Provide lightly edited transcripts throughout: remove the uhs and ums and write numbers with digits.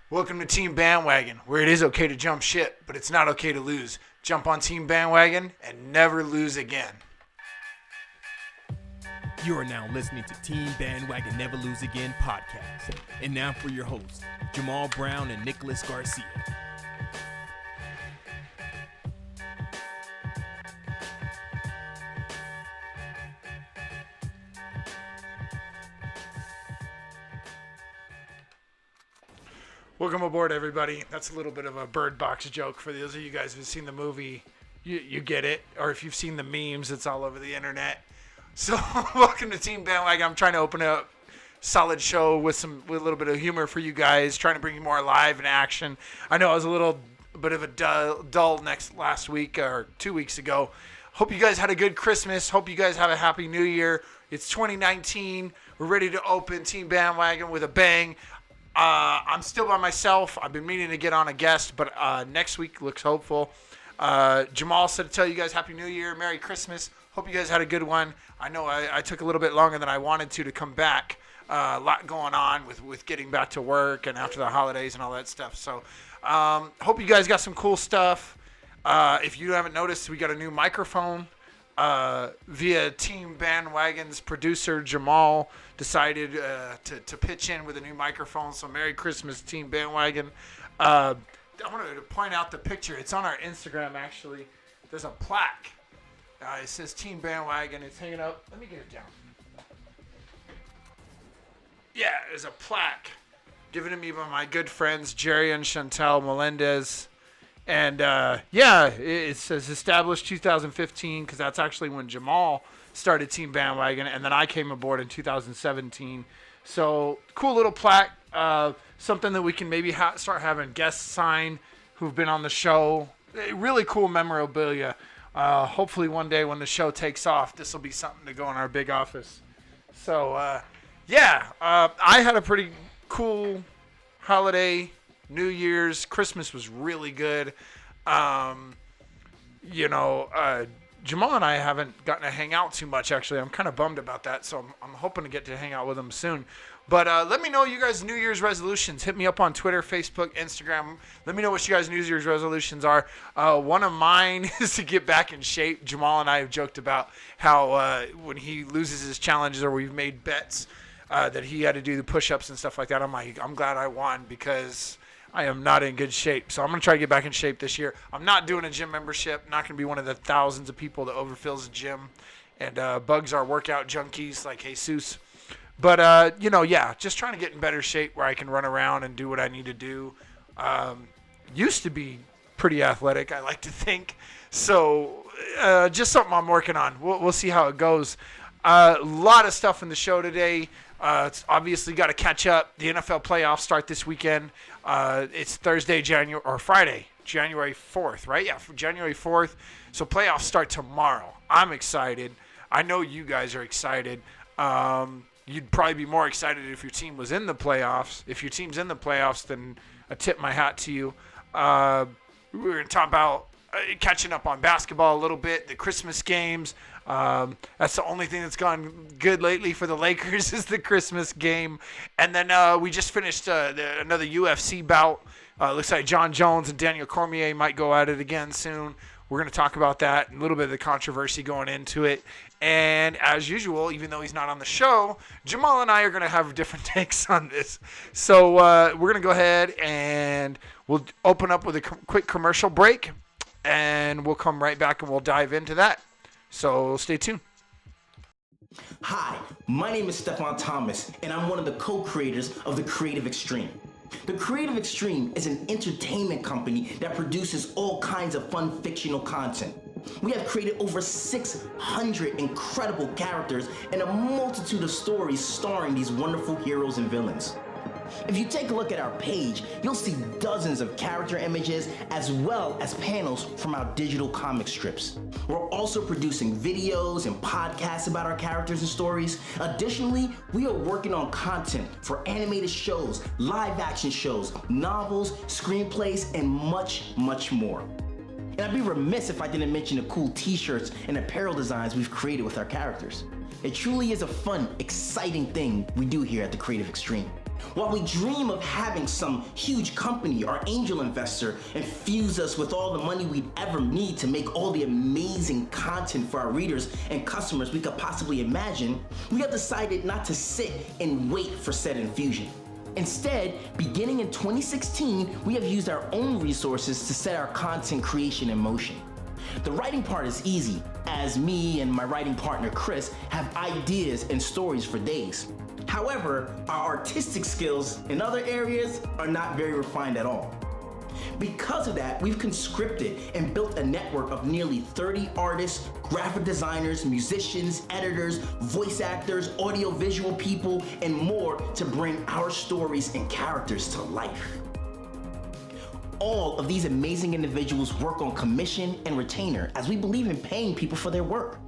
Welcome to Team Bandwagon, where it is okay to jump ship, but it's not okay to lose. Jump on Team Bandwagon and never lose again. You are now listening to Team Bandwagon Never Lose Again podcast. And now for your hosts, Jamal Brown and Nicholas Garcia. Welcome aboard, everybody. That's a little bit of a Bird Box joke for those of you guys who've seen the movie. You get it. Or if you've seen the memes, it's all over the internet. So, welcome to Team Bandwagon. I'm trying to open a solid show with a little bit of humor for you guys, trying to bring you more live and action. I know I was a little bit of a dull last week or 2 weeks ago. Hope you guys had a good Christmas. Hope you guys have a happy New Year. It's 2019. We're ready to open Team Bandwagon with a bang. I'm still by myself. I've been meaning to get on a guest, but next week looks hopeful. Jamal said to tell you guys Happy New Year, Merry Christmas. Hope you guys had a good one. I know I took a little bit longer than I wanted to come back. A lot going on with getting back to work and after the holidays and all that stuff. So hope you guys got some cool stuff. If you haven't noticed, we got a new microphone. Via Team Bandwagon's producer Jamal decided to pitch in with a new microphone. So Merry Christmas, Team Bandwagon. I wanted to point out the picture. It's on our Instagram, actually. There's a plaque. It says Team Bandwagon. It's hanging up. Let me get it down. Yeah, there's a plaque given to me by my good friends Jerry and Chantel Melendez. And, it says established 2015 because that's actually when Jamal started Team Bandwagon, and then I came aboard in 2017. So, cool little plaque, something that we can maybe start having guests sign who've been on the show. Really cool memorabilia. Hopefully one day when the show takes off, this will be something to go in our big office. So, I had a pretty cool holiday. New Year's, Christmas was really good. Jamal and I haven't gotten to hang out too much, actually. I'm kind of bummed about that, so I'm hoping to get to hang out with him soon. But let me know you guys' New Year's resolutions. Hit me up on Twitter, Facebook, Instagram. Let me know what you guys' New Year's resolutions are. One of mine is to get back in shape. Jamal and I have joked about how when he loses his challenges or we've made bets that he had to do the push-ups and stuff like that, I'm glad I won because I am not in good shape. So I'm going to try to get back in shape this year. I'm not doing a gym membership. Not going to be one of the thousands of people that overfills a gym and bugs our workout junkies like Jesus. But, just trying to get in better shape where I can run around and do what I need to do. Used to be pretty athletic, I like to think. So just something I'm working on. We'll see how it goes. A lot of stuff in the show today. It's obviously got to catch up. The NFL playoffs start this weekend. It's Friday, January 4th, right? Yeah, January 4th. So playoffs start tomorrow. I'm excited. I know you guys are excited. You'd probably be more excited if your team was in the playoffs. If your team's in the playoffs, then I tip my hat to you. We're going to talk about catching up on basketball a little bit, the Christmas games. That's the only thing that's gone good lately for the Lakers is the Christmas game. And then we just finished another UFC bout. Looks like Jon Jones and Daniel Cormier might go at it again soon. We're going to talk about that, a little bit of the controversy going into it. And as usual, even though he's not on the show, Jamal and I are going to have different takes on this. So we're going to go ahead and we'll open up with a quick commercial break. And we'll come right back and we'll dive into that. So stay tuned. Hi, my name is Stefan Thomas, and I'm one of the co-creators of The Creative Extreme. The Creative Extreme is an entertainment company that produces all kinds of fun fictional content. We have created over 600 incredible characters and a multitude of stories starring these wonderful heroes and villains. If you take a look at our page, you'll see dozens of character images as well as panels from our digital comic strips. We're also producing videos and podcasts about our characters and stories. Additionally, we are working on content for animated shows, live action shows, novels, screenplays, and much, much more. And I'd be remiss if I didn't mention the cool t-shirts and apparel designs we've created with our characters. It truly is a fun, exciting thing we do here at The Creative Extreme. While we dream of having some huge company or angel investor infuse us with all the money we'd ever need to make all the amazing content for our readers and customers we could possibly imagine, we have decided not to sit and wait for said infusion. Instead, beginning in 2016, we have used our own resources to set our content creation in motion. The writing part is easy, as me and my writing partner Chris have ideas and stories for days. However, our artistic skills in other areas are not very refined at all. Because of that, we've conscripted and built a network of nearly 30 artists, graphic designers, musicians, editors, voice actors, audio-visual people, and more to bring our stories and characters to life. All of these amazing individuals work on commission and retainer, as we believe in paying people for their work.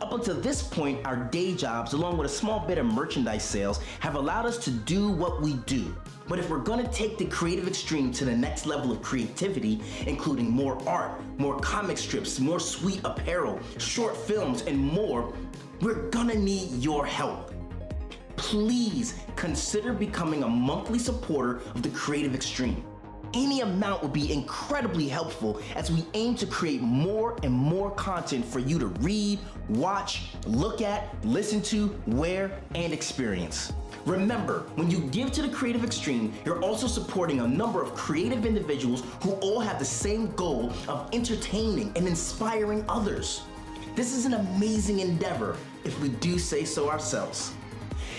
Up until this point, our day jobs, along with a small bit of merchandise sales, have allowed us to do what we do. But if we're gonna take the creative extreme to the next level of creativity, including more art, more comic strips, more sweet apparel, short films, and more, we're gonna need your help. Please consider becoming a monthly supporter of the creative extreme. Any amount would be incredibly helpful as we aim to create more and more content for you to read, watch, look at, listen to, wear, and experience. Remember, when you give to the creative extreme, you're also supporting a number of creative individuals who all have the same goal of entertaining and inspiring others. This is an amazing endeavor, if we do say so ourselves.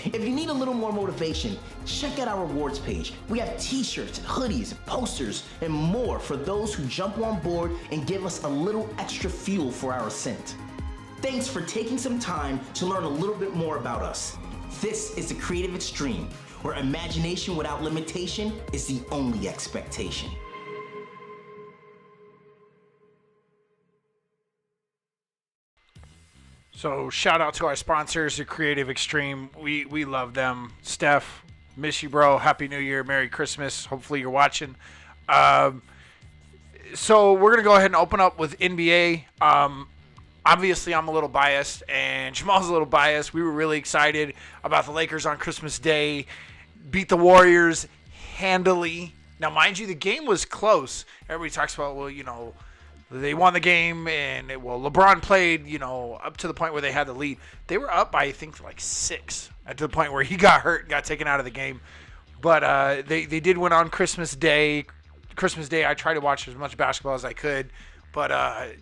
If you need a little more motivation, check out our rewards page. We have t-shirts, hoodies, posters, and more for those who jump on board and give us a little extra fuel for our ascent. Thanks for taking some time to learn a little bit more about us. This is the Creative Extreme, where imagination without limitation is the only expectation. So shout out to our sponsors, the Creative Extreme. We love them. Steph, miss you, bro. Happy New Year, Merry Christmas. Hopefully you're watching. So we're gonna go ahead and open up with NBA. Obviously I'm a little biased, and Jamal's a little biased. We were really excited about the Lakers on Christmas Day, beat the Warriors handily. Now, mind you, the game was close. Everybody talks about, well, you know, they won the game, and LeBron played, you know, up to the point where they had the lead. They were up by, I think, like 6 at the point where he got hurt and got taken out of the game. But they did win on Christmas Day. Christmas Day, I tried to watch as much basketball as I could. But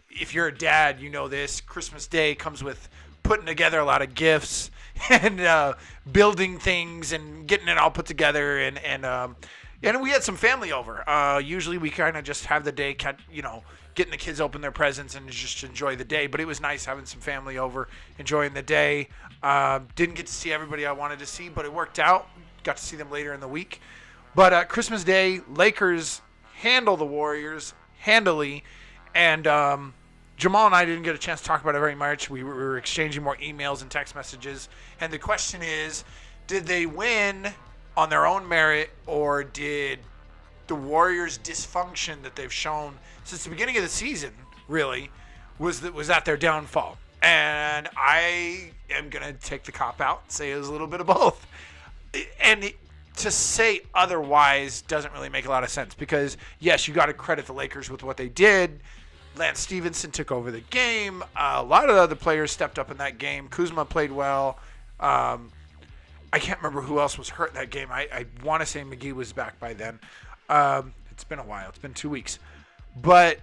if you're a dad, you know this. Christmas Day comes with putting together a lot of gifts and building things and getting it all put together. And we had some family over. Usually we kind of just have the day, you know, getting the kids open their presents and just enjoy the day. But it was nice having some family over, enjoying the day. Didn't get to see everybody I wanted to see, but it worked out. Got to see them later in the week. But Christmas Day, Lakers handle the Warriors handily. And Jamal and I didn't get a chance to talk about it very much. We were exchanging more emails and text messages. And the question is, did they win on their own merit, or did the Warriors' dysfunction that they've shown since the beginning of the season, really, was that their downfall? And I am going to take the cop out and say it was a little bit of both. And to say otherwise doesn't really make a lot of sense, because, yes, you got to credit the Lakers with what they did. Lance Stevenson took over the game. A lot of the other players stepped up in that game. Kuzma played well. I can't remember who else was hurt in that game. I want to say McGee was back by then. It's been a while. It's been 2 weeks. But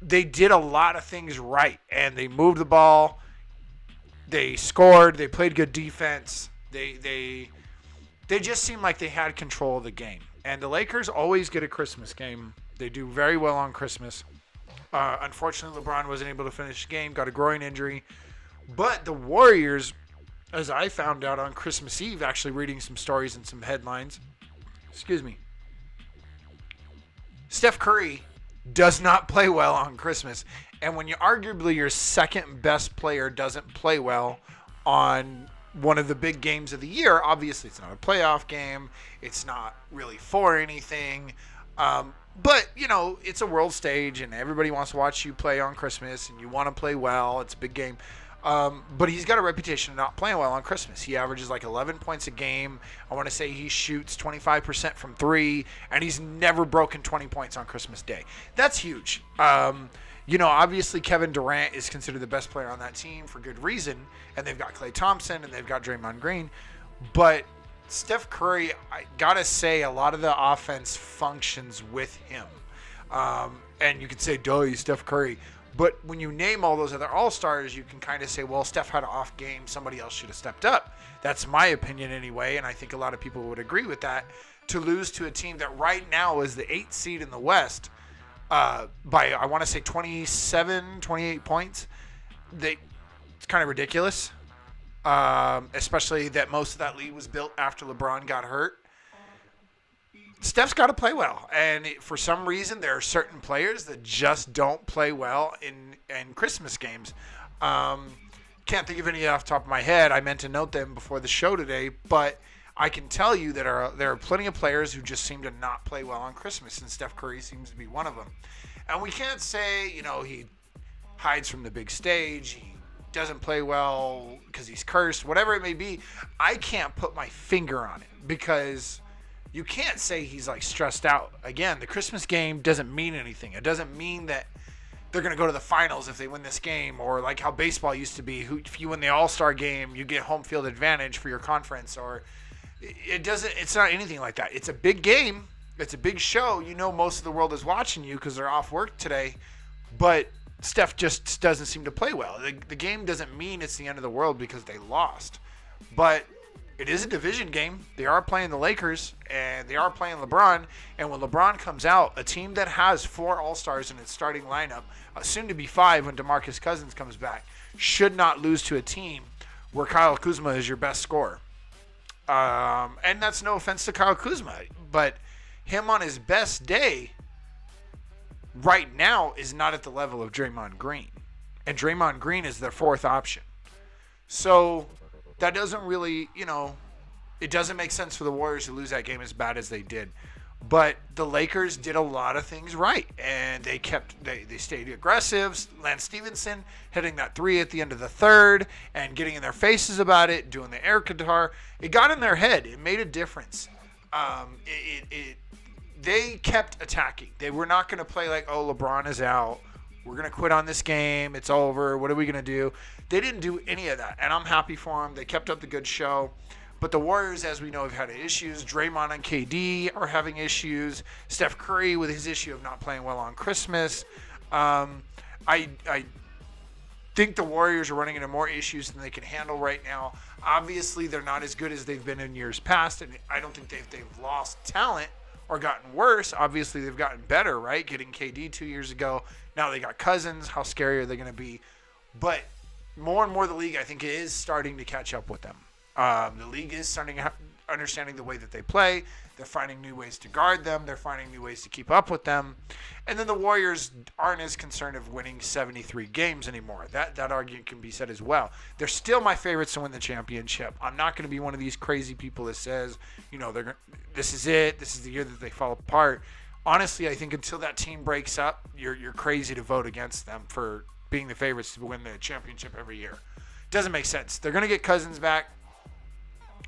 they did a lot of things right, and they moved the ball. They scored. They played good defense. They just seemed like they had control of the game. And the Lakers always get a Christmas game. They do very well on Christmas. Unfortunately, LeBron wasn't able to finish the game, got a groin injury. But the Warriors, as I found out on Christmas Eve, actually reading some stories and some headlines, Steph Curry does not play well on Christmas. And when arguably your second best player doesn't play well on one of the big games of the year, obviously it's not a playoff game. It's not really for anything. But, you know, it's a world stage, and everybody wants to watch you play on Christmas, and you want to play well. It's a big game. But he's got a reputation of not playing well on Christmas. He averages like 11 points a game. I want to say he shoots 25% from three, and he's never broken 20 points on Christmas Day. That's huge. Obviously Kevin Durant is considered the best player on that team for good reason, and they've got Klay Thompson and they've got Draymond Green. But Steph Curry, I gotta say, a lot of the offense functions with him. And you could say, duh, he's Steph Curry. But when you name all those other all-stars, you can kind of say, well, Steph had an off game. Somebody else should have stepped up. That's my opinion anyway, and I think a lot of people would agree with that. To lose to a team that right now is the 8th seed in the West by, I want to say, 27, 28 points, it's kind of ridiculous, especially that most of that lead was built after LeBron got hurt. Steph's got to play well, and for some reason there are certain players that just don't play well in Christmas games. Can't think of any off the top of my head. I meant to note them before the show today, but I can tell you that there are plenty of players who just seem to not play well on Christmas, and Steph Curry seems to be one of them. And we can't say, he hides from the big stage, he doesn't play well because he's cursed, whatever it may be. I can't put my finger on it because you can't say he's like stressed out. Again, the Christmas game doesn't mean anything. It doesn't mean that they're going to go to the finals if they win this game, or like how baseball used to be. If you win the All-Star game, you get home field advantage for your conference, or it's not anything like that. It's a big game. It's a big show. Most of the world is watching you because they're off work today, but Steph just doesn't seem to play well. The game doesn't mean it's the end of the world because they lost, but it is a division game. They are playing the Lakers, and they are playing LeBron. And when LeBron comes out, a team that has 4 All-Stars in its starting lineup, soon to be 5 when DeMarcus Cousins comes back, should not lose to a team where Kyle Kuzma is your best scorer. And that's no offense to Kyle Kuzma, but him on his best day right now is not at the level of Draymond Green. And Draymond Green is their 4th option. So that doesn't really, it doesn't make sense for the Warriors to lose that game as bad as they did. But the Lakers did a lot of things right, and they stayed aggressive. Lance Stevenson hitting that 3 at the end of the 3rd and getting in their faces about it, doing the air guitar. It got in their head. It made a difference. They kept attacking. They were not going to play like, oh, LeBron is out. We're going to quit on this game. It's over. What are we going to do? They didn't do any of that, and I'm happy for them. They kept up the good show. But the Warriors, as we know, have had issues. Draymond and KD are having issues. Steph Curry with his issue of not playing well on Christmas. I think the Warriors are running into more issues than they can handle right now. Obviously, they're not as good as they've been in years past, and I don't think they've lost talent or gotten worse. Obviously, they've gotten better, right? Getting KD 2 years ago. Now they got Cousins. How scary are they going to be? But more and more the league, I think, is starting to catch up with them. The league is starting understanding the way that they play. They're finding new ways to guard them. They're finding new ways to keep up with them. And then the Warriors aren't as concerned of winning 73 games anymore. That argument can be said as well. They're still my favorites to win the championship. I'm not going to be one of these crazy people that says, this is it. This is the year that they fall apart. Honestly, I think until that team breaks up, you're crazy to vote against them for being the favorites to win the championship every year. Doesn't make sense. They're going to get Cousins back.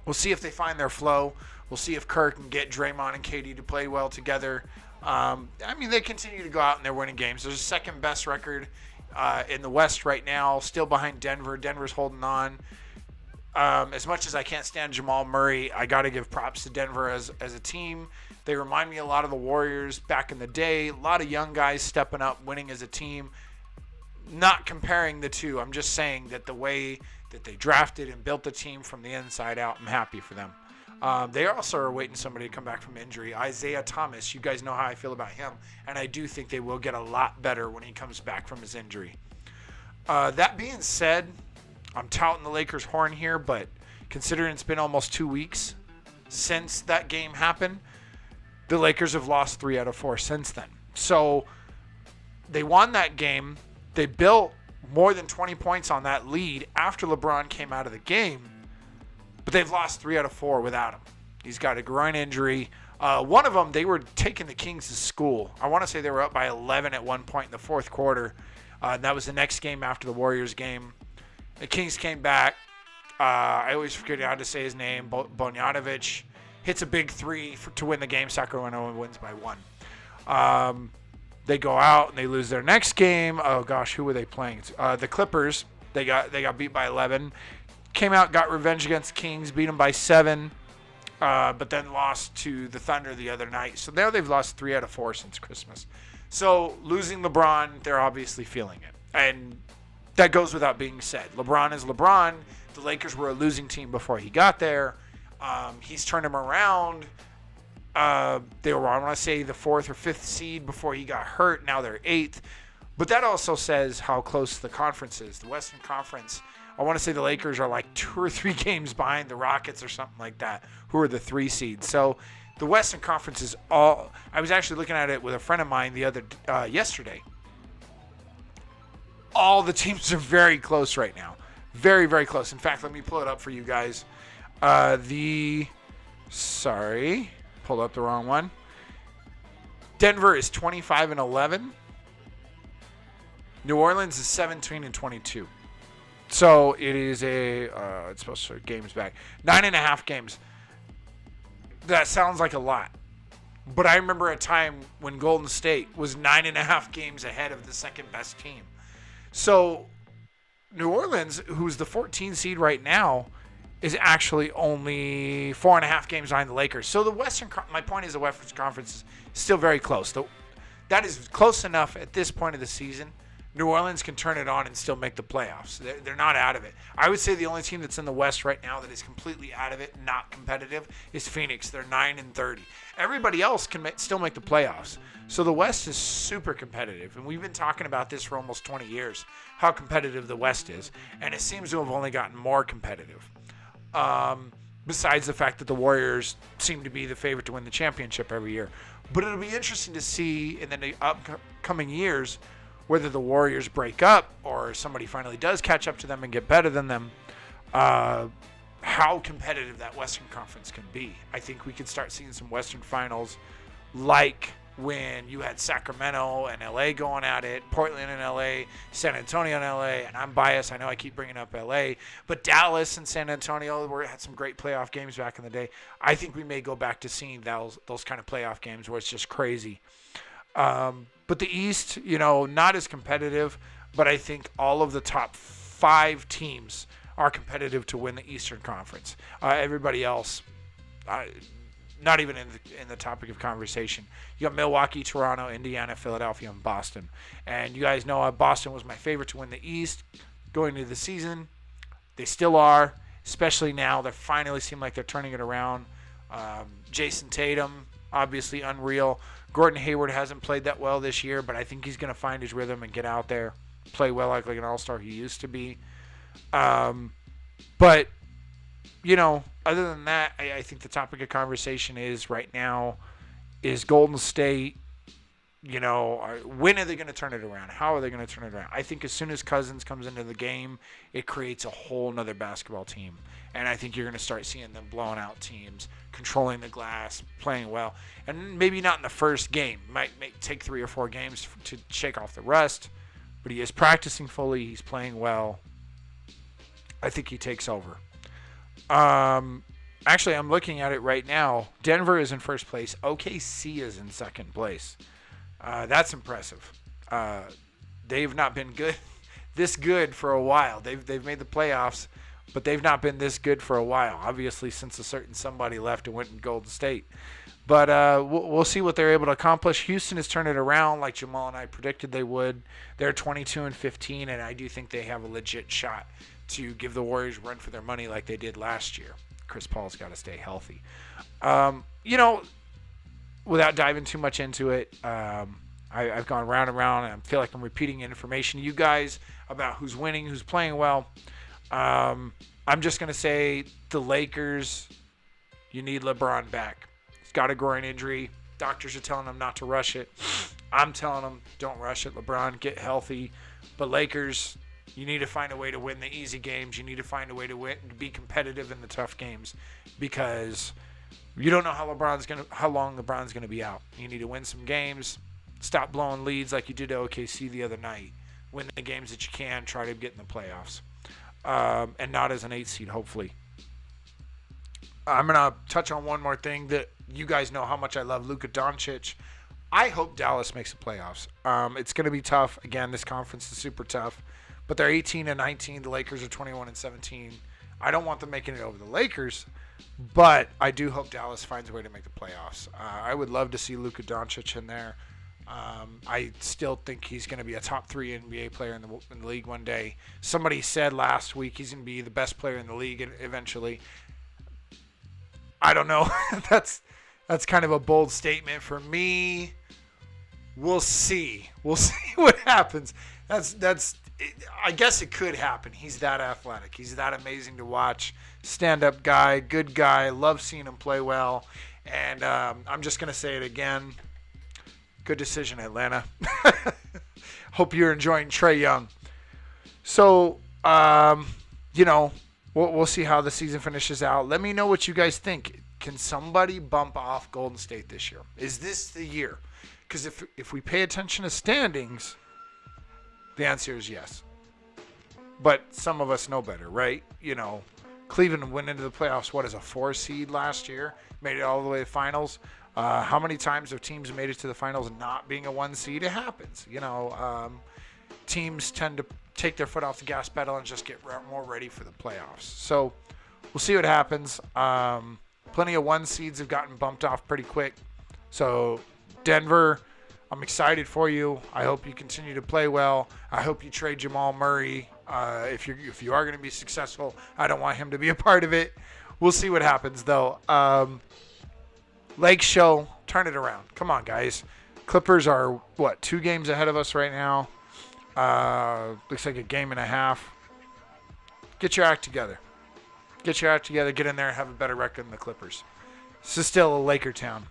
We'll see if they find their flow. We'll see if Kirk can get Draymond and KD to play well together. They continue to go out and they're winning games. There's a second best record in the West right now, still behind Denver. Denver's holding on. As much as I can't stand Jamal Murray, I got to give props to Denver as a team. They remind me a lot of the Warriors back in the day. A lot of young guys stepping up, winning as a team. Not comparing the two. I'm just saying that the way that they drafted and built the team from the inside out, I'm happy for them. They also are waiting somebody to come back from injury. Isaiah Thomas, you guys know how I feel about him, and I do think they will get a lot better when he comes back from his injury. That being said, I'm touting the Lakers' horn here, but considering it's been almost 2 weeks since that game happened, the Lakers have lost 3 out of 4 since then. So they won that game. They built more than 20 points on that lead after LeBron came out of the game, but they've lost 3 out of 4 without him. He's got a groin injury. One of them, they were taking the Kings to school. I want to say they were up by 11 at one point in the fourth quarter. That was the next game after the Warriors game. The Kings came back. I always forget how to say his name. Bojanovic hits a big three to win the game. Sacramento wins by 1. They go out and they lose their next game. Oh gosh, who were they playing? The Clippers. They got beat by 11. Came out, got revenge against the Kings, beat them by 7. But then lost to the Thunder the other night. So now they've lost 3 out of 4 since Christmas. So losing LeBron, they're obviously feeling it. And that goes without being said. LeBron is LeBron. The Lakers were a losing team before he got there. He's turned them around. They were, I want to say, the 4th or 5th seed before he got hurt. Now they're 8th. But that also says how close the conference is. The Western Conference, I want to say the Lakers are like 2 or 3 games behind the Rockets or something like that, who are the 3 seeds. So the Western Conference is all. I was actually looking at it with a friend of mine yesterday. All the teams are very close right now. Very, very close. In fact, let me pull it up for you guys. Pulled up the wrong one. Denver is 25-11. New Orleans is 17-22. So it is it's supposed to games back. 9.5 games. That sounds like a lot. But I remember a time when Golden State was 9.5 games ahead of the second best team. So New Orleans, who's the 14 seed right now, is actually only 4.5 games behind the Lakers. So my point is the Western Conference is still very close. That is close enough at this point of the season. New Orleans can turn it on and still make the playoffs. They're not out of it. I would say the only team that's in the West right now that is completely out of it, not competitive, is Phoenix. They're 9-30. Everybody else can still make the playoffs. So the West is super competitive. And we've been talking about this for almost 20 years, how competitive the West is. And it seems to have only gotten more competitive. Besides the fact that the Warriors seem to be the favorite to win the championship every year. But it'll be interesting to see in the upcoming years whether the Warriors break up or somebody finally does catch up to them and get better than them, how competitive that Western Conference can be. I think we could start seeing some Western finals like when you had Sacramento and LA going at it, Portland and LA, San Antonio and LA, and I'm biased. I know I keep bringing up LA, but Dallas and San Antonio had some great playoff games back in the day. I think we may go back to seeing those kind of playoff games where it's just crazy. But the East, not as competitive, but I think all of the top 5 teams are competitive to win the Eastern Conference. Everybody else, not even in the topic of conversation. You got Milwaukee, Toronto, Indiana, Philadelphia, and Boston. And you guys know Boston was my favorite to win the East going into the season. They still are, especially now. They finally seem like they're turning it around. Jason Tatum, obviously unreal. Gordon Hayward hasn't played that well this year, but I think he's going to find his rhythm and get out there, play well like an all-star he used to be. But, other than that, I think the topic of conversation is right now is Golden State, when are they going to turn it around? How are they going to turn it around? I think as soon as Cousins comes into the game, it creates a whole nother basketball team. And I think you're going to start seeing them blowing out teams, controlling the glass, playing well. And maybe not in the first game. Might take 3 or 4 games to shake off the rust. But he is practicing fully. He's playing well. I think he takes over. Actually, I'm looking at it right now. Denver is in first place. OKC is in second place. That's impressive. They've not been this good for a while. They've made the playoffs, but they've not been this good for a while. Obviously, since a certain somebody left and went in Golden State. But we'll see what they're able to accomplish. Houston has turned it around like Jamal and I predicted they would. They're 22-15, and I do think they have a legit shot to give the Warriors a run for their money like they did last year. Chris Paul's got to stay healthy. Without diving too much into it, I've gone round and round, and I feel like I'm repeating information to you guys about who's winning, who's playing well. I'm just going to say the Lakers, you need LeBron back. He's got a groin injury. Doctors are telling him not to rush it. I'm telling him don't rush it. LeBron, get healthy. But Lakers, you need to find a way to win the easy games. You need to find a way to be competitive in the tough games because you don't know how long LeBron's gonna be out. You need to win some games. Stop blowing leads like you did to OKC the other night. Win the games that you can. Try to get in the playoffs. and not as an 8 seed, hopefully. I'm going to touch on one more thing that you guys know how much I love Luka Doncic. I hope Dallas makes the playoffs. It's going to be tough. Again, this conference is super tough. But they're 18-19. The Lakers are 21-17. I don't want them making it over the Lakers, but I do hope Dallas finds a way to make the playoffs. I would love to see Luka Doncic in there. I still think he's going to be a top 3 NBA player in the league one day. Somebody said last week he's going to be the best player in the league eventually. I don't know. That's kind of a bold statement for me. We'll see. We'll see what happens. I guess it could happen. He's that athletic. He's that amazing to watch. Stand-up guy, good guy. Love seeing him play well. And I'm just going to say it again. Good decision, Atlanta. Hope you're enjoying Trae Young. So, we'll see how the season finishes out. Let me know what you guys think. Can somebody bump off Golden State this year? Is this the year? Because if we pay attention to standings, the answer is yes. But some of us know better, right? Cleveland went into the playoffs, what is a 4 seed last year? Made it all the way to finals. How many times have teams made it to the finals not being a 1 seed? It happens. Teams tend to take their foot off the gas pedal and just get more ready for the playoffs. So we'll see what happens. Plenty of 1 seeds have gotten bumped off pretty quick. So Denver, I'm excited for you. I hope you continue to play well. I hope you trade Jamal Murray. If you are going to be successful, I don't want him to be a part of it. We'll see what happens, though. Lake Show, turn it around. Come on, guys. Clippers are, 2 games ahead of us right now? Looks like a game and a half. Get your act together. Get in there and have a better record than the Clippers. This is still a Laker town.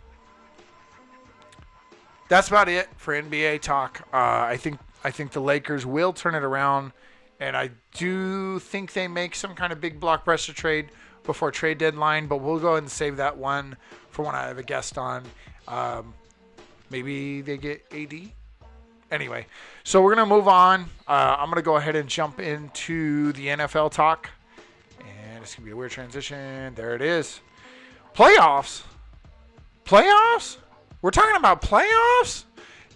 That's about it for NBA talk. I think the Lakers will turn it around, and I do think they make some kind of big blockbuster trade before trade deadline, but we'll go ahead and save that one for when I have a guest on. Maybe they get AD. Anyway, so we're going to move on. I'm going to go ahead and jump into the NFL talk, and it's going to be a weird transition. There it is. Playoffs? We're talking about playoffs?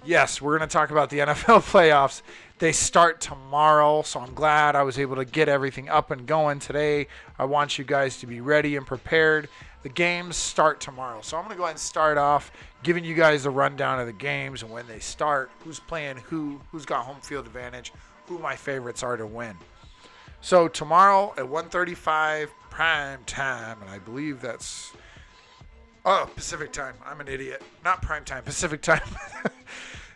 Yes, we're going to talk about the NFL playoffs. They start tomorrow, so I'm glad I was able to get everything up and going today. I want you guys to be ready and prepared. The games start tomorrow, so I'm going to go ahead and start off giving you guys a rundown of the games and when they start, who's playing who's got home field advantage, who my favorites are to win. So tomorrow at 1:35 prime time, and I believe that's Pacific time. I'm an idiot. Not prime time, Pacific time.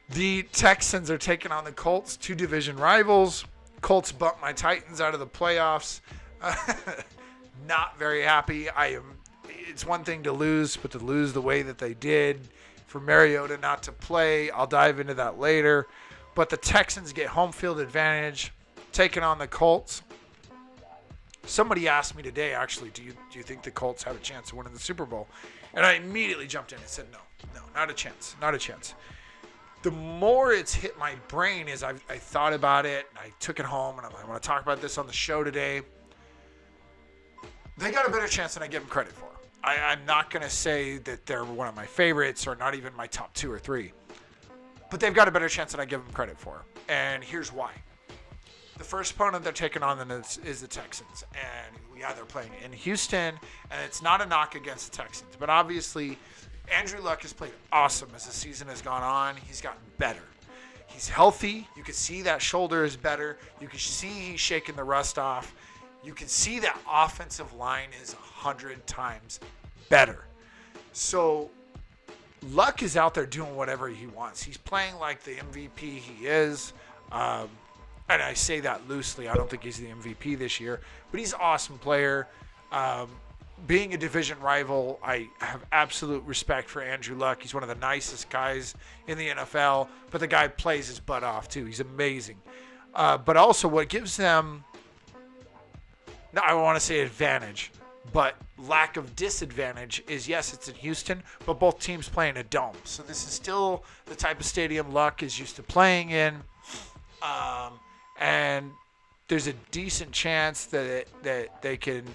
The Texans are taking on the Colts, 2 division rivals. Colts bumped my Titans out of the playoffs. Not very happy. It's one thing to lose, but to lose the way that they did, for Mariota not to play, I'll dive into that later. But the Texans get home field advantage, taking on the Colts. Somebody asked me today, actually, do you think the Colts have a chance of winning the Super Bowl? And I immediately jumped in and said, no, not a chance. The more it's hit my brain as I thought about it, and I took it home, and I want to talk about this on the show today. They got a better chance than I give them credit for. I'm not going to say that they're one of my favorites or not even my top 2 or 3. But they've got a better chance than I give them credit for. And here's why. The first opponent they're taking on then is the Texans. And they're playing in Houston, and it's not a knock against the Texans. But obviously, Andrew Luck has played awesome as the season has gone on. He's gotten better. He's healthy. You can see that shoulder is better. You can see he's shaking the rust off. You can see that offensive line is 100 times better. So Luck is out there doing whatever he wants. He's playing like the MVP he is. And I say that loosely. I don't think he's the MVP this year. But he's an awesome player. Being a division rival, I have absolute respect for Andrew Luck. He's one of the nicest guys in the NFL. But the guy plays his butt off, too. He's amazing. But also what gives them, I want to say advantage, but lack of disadvantage is, yes, it's in Houston, but both teams play in a dome. So this is still the type of stadium Luck is used to playing in. And there's a decent chance that they can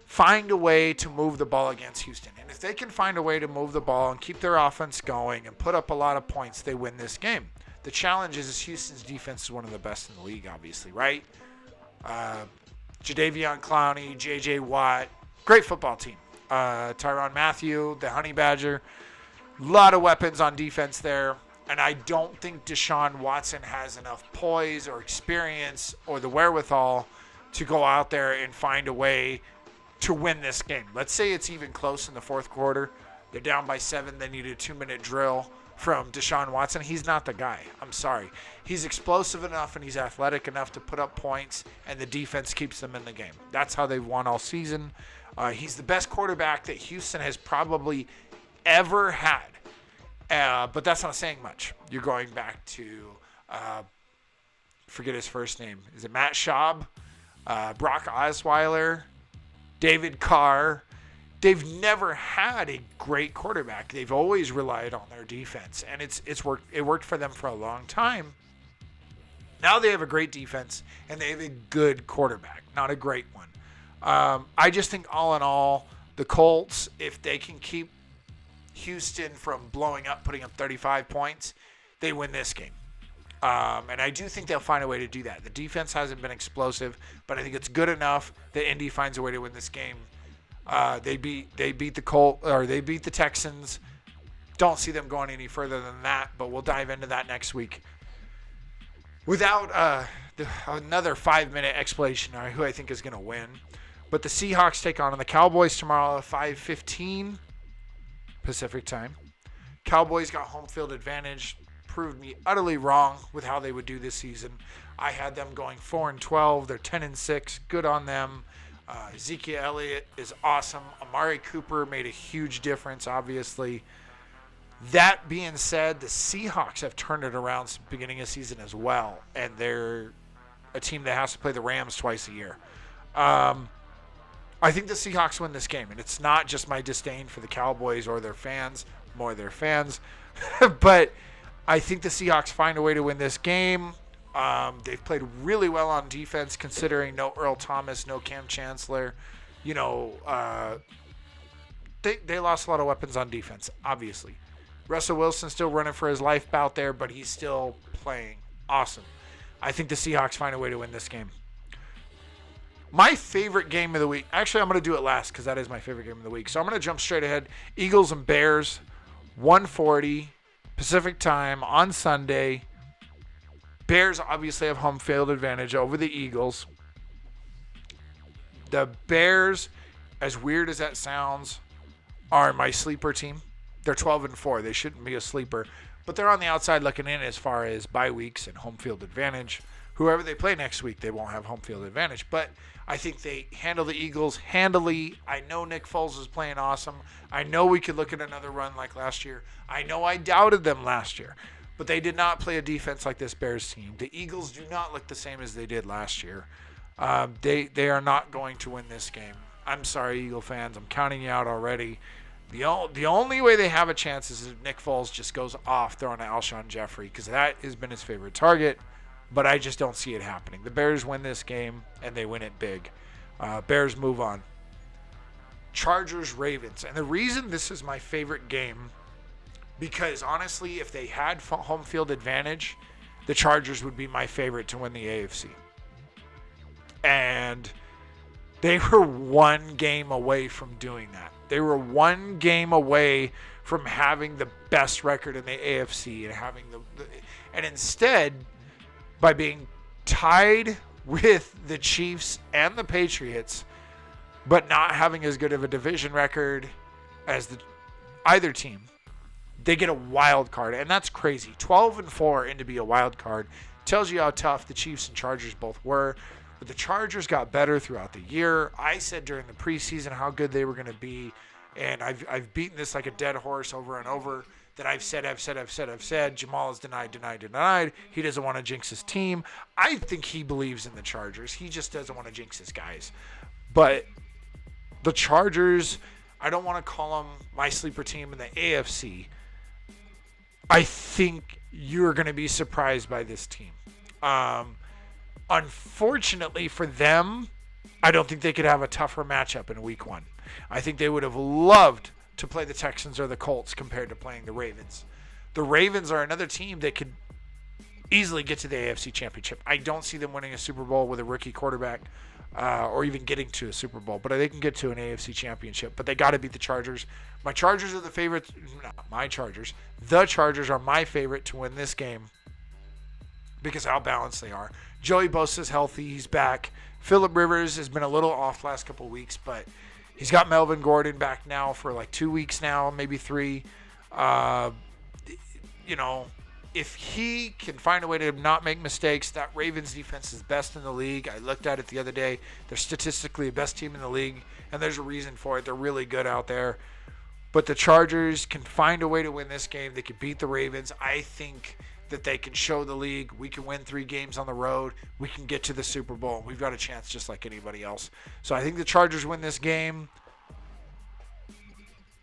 find a way to move the ball against Houston. And if they can find a way to move the ball and keep their offense going and put up a lot of points, they win this game. The challenge is Houston's defense is one of the best in the league, obviously, right? Jadeveon Clowney, J.J. Watt, great football team. Tyrann Mathieu, the Honey Badger, a lot of weapons on defense there. And I don't think Deshaun Watson has enough poise or experience or the wherewithal to go out there and find a way to win this game. Let's say it's even close in the fourth quarter. They're down by 7. They need a 2-minute drill from Deshaun Watson. He's not the guy. I'm sorry. He's explosive enough and he's athletic enough to put up points, and the defense keeps them in the game. That's how they've won all season. He's the best quarterback that Houston has probably ever had. But that's not saying much. You're going back to, forget his first name. Is it Matt Schaub? Brock Osweiler? David Carr? They've never had a great quarterback. They've always relied on their defense, and it's worked. It worked for them for a long time. Now they have a great defense, and they have a good quarterback, not a great one. I just think all in all, the Colts, if they can keep Houston from blowing up, putting up 35 points, they win this game. And I do think they'll find a way to do that. The defense hasn't been explosive, but I think it's good enough that Indy finds a way to win this game. They beat the Texans. Don't see them going any further than that, but we'll dive into that next week. Without another 5-minute explanation on who I think is going to win. But the Seahawks take on the Cowboys tomorrow at 5:15 Pacific time. Cowboys got home field advantage. Proved me utterly wrong with how they would do this season. I had them going 4-12. They're 10-6. Good on them. Ezekiel Elliott is awesome. Amari Cooper made a huge difference, obviously. That being said, the Seahawks have turned it around since the beginning of the season as well, and they're a team that has to play the Rams twice a year. I think the Seahawks win this game, and it's not just my disdain for the Cowboys or their fans, more their fans, but I think the Seahawks find a way to win this game. They've played really well on defense, considering no Earl Thomas, no Cam Chancellor. They lost a lot of weapons on defense, obviously. Russell Wilson's still running for his life out there, but he's still playing awesome. I think the Seahawks find a way to win this game. My favorite game of the week. Actually, I'm going to do it last because that is my favorite game of the week. So I'm going to jump straight ahead. Eagles and Bears, 1:40 Pacific time on Sunday. Bears obviously have home field advantage over the Eagles. The Bears, as weird as that sounds, are my sleeper team. They're 12-4. They shouldn't be a sleeper. But they're on the outside looking in as far as bye weeks and home field advantage. Whoever they play next week, they won't have home field advantage. But I think they handle the Eagles handily. I know Nick Foles is playing awesome. I know we could look at another run like last year. I know I doubted them last year. But they did not play a defense like this Bears team. The Eagles do not look the same as they did last year. They are not going to win this game. I'm sorry, Eagle fans. I'm counting you out already. The only way they have a chance is if Nick Foles just goes off throwing at Alshon Jeffrey, because that has been his favorite target. But I just don't see it happening. The Bears win this game, and they win it big. Bears move on. Chargers-Ravens. And the reason this is my favorite game, because honestly, if they had home field advantage, the Chargers would be my favorite to win the AFC. And they were one game away from doing that. They were one game away from having the best record in the AFC and having and instead, by being tied with the Chiefs and the Patriots, but not having as good of a division record as either team, they get a wild card, and that's crazy. 12-4 and to be a wild card tells you how tough the Chiefs and Chargers both were. But the Chargers got better throughout the year. I said during the preseason how good they were going to be, and I've beaten this like a dead horse over and over. That I've said. Jamal has denied. He doesn't want to jinx his team. I think he believes in the Chargers. He just doesn't want to jinx his guys. But the Chargers, I don't want to call them my sleeper team in the AFC. I think you're going to be surprised by this team. Unfortunately for them, I don't think they could have a tougher matchup in week 1. I think they would have loved to play the Texans or the Colts compared to playing the Ravens. The Ravens are another team that could easily get to the AFC Championship. I don't see them winning a Super Bowl with a rookie quarterback or even getting to a Super Bowl, but they can get to an AFC Championship. But they got to beat the Chargers. My Chargers are the favorites. Not my Chargers. The Chargers are my favorite to win this game because of how balanced they are. Joey Bosa's healthy. He's back. Phillip Rivers has been a little off last couple of weeks, but he's got Melvin Gordon back now for like 2 weeks now, maybe 3. If he can find a way to not make mistakes, that Ravens defense is best in the league. I looked at it the other day. They're statistically the best team in the league, and there's a reason for it. They're really good out there. But the Chargers can find a way to win this game. They can beat the Ravens. I think that they can show the league we can win 3 games on the road. We can get to the Super Bowl. We've got a chance just like anybody else. So I think the Chargers win this game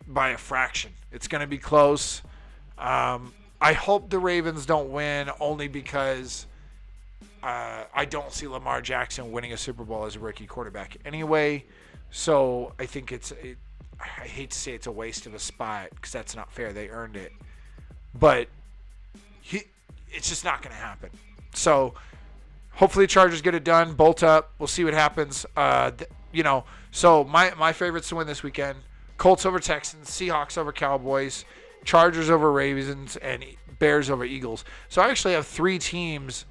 by a fraction. It's going to be close. I hope the Ravens don't win only because I don't see Lamar Jackson winning a Super Bowl as a rookie quarterback anyway. So I think I hate to say it's a waste of a spot because that's not fair. They earned it. But it's just not going to happen. So hopefully the Chargers get it done, bolt up. We'll see what happens. So my favorites to win this weekend, Colts over Texans, Seahawks over Cowboys, Chargers over Ravens, and Bears over Eagles. So I actually have 3 teams,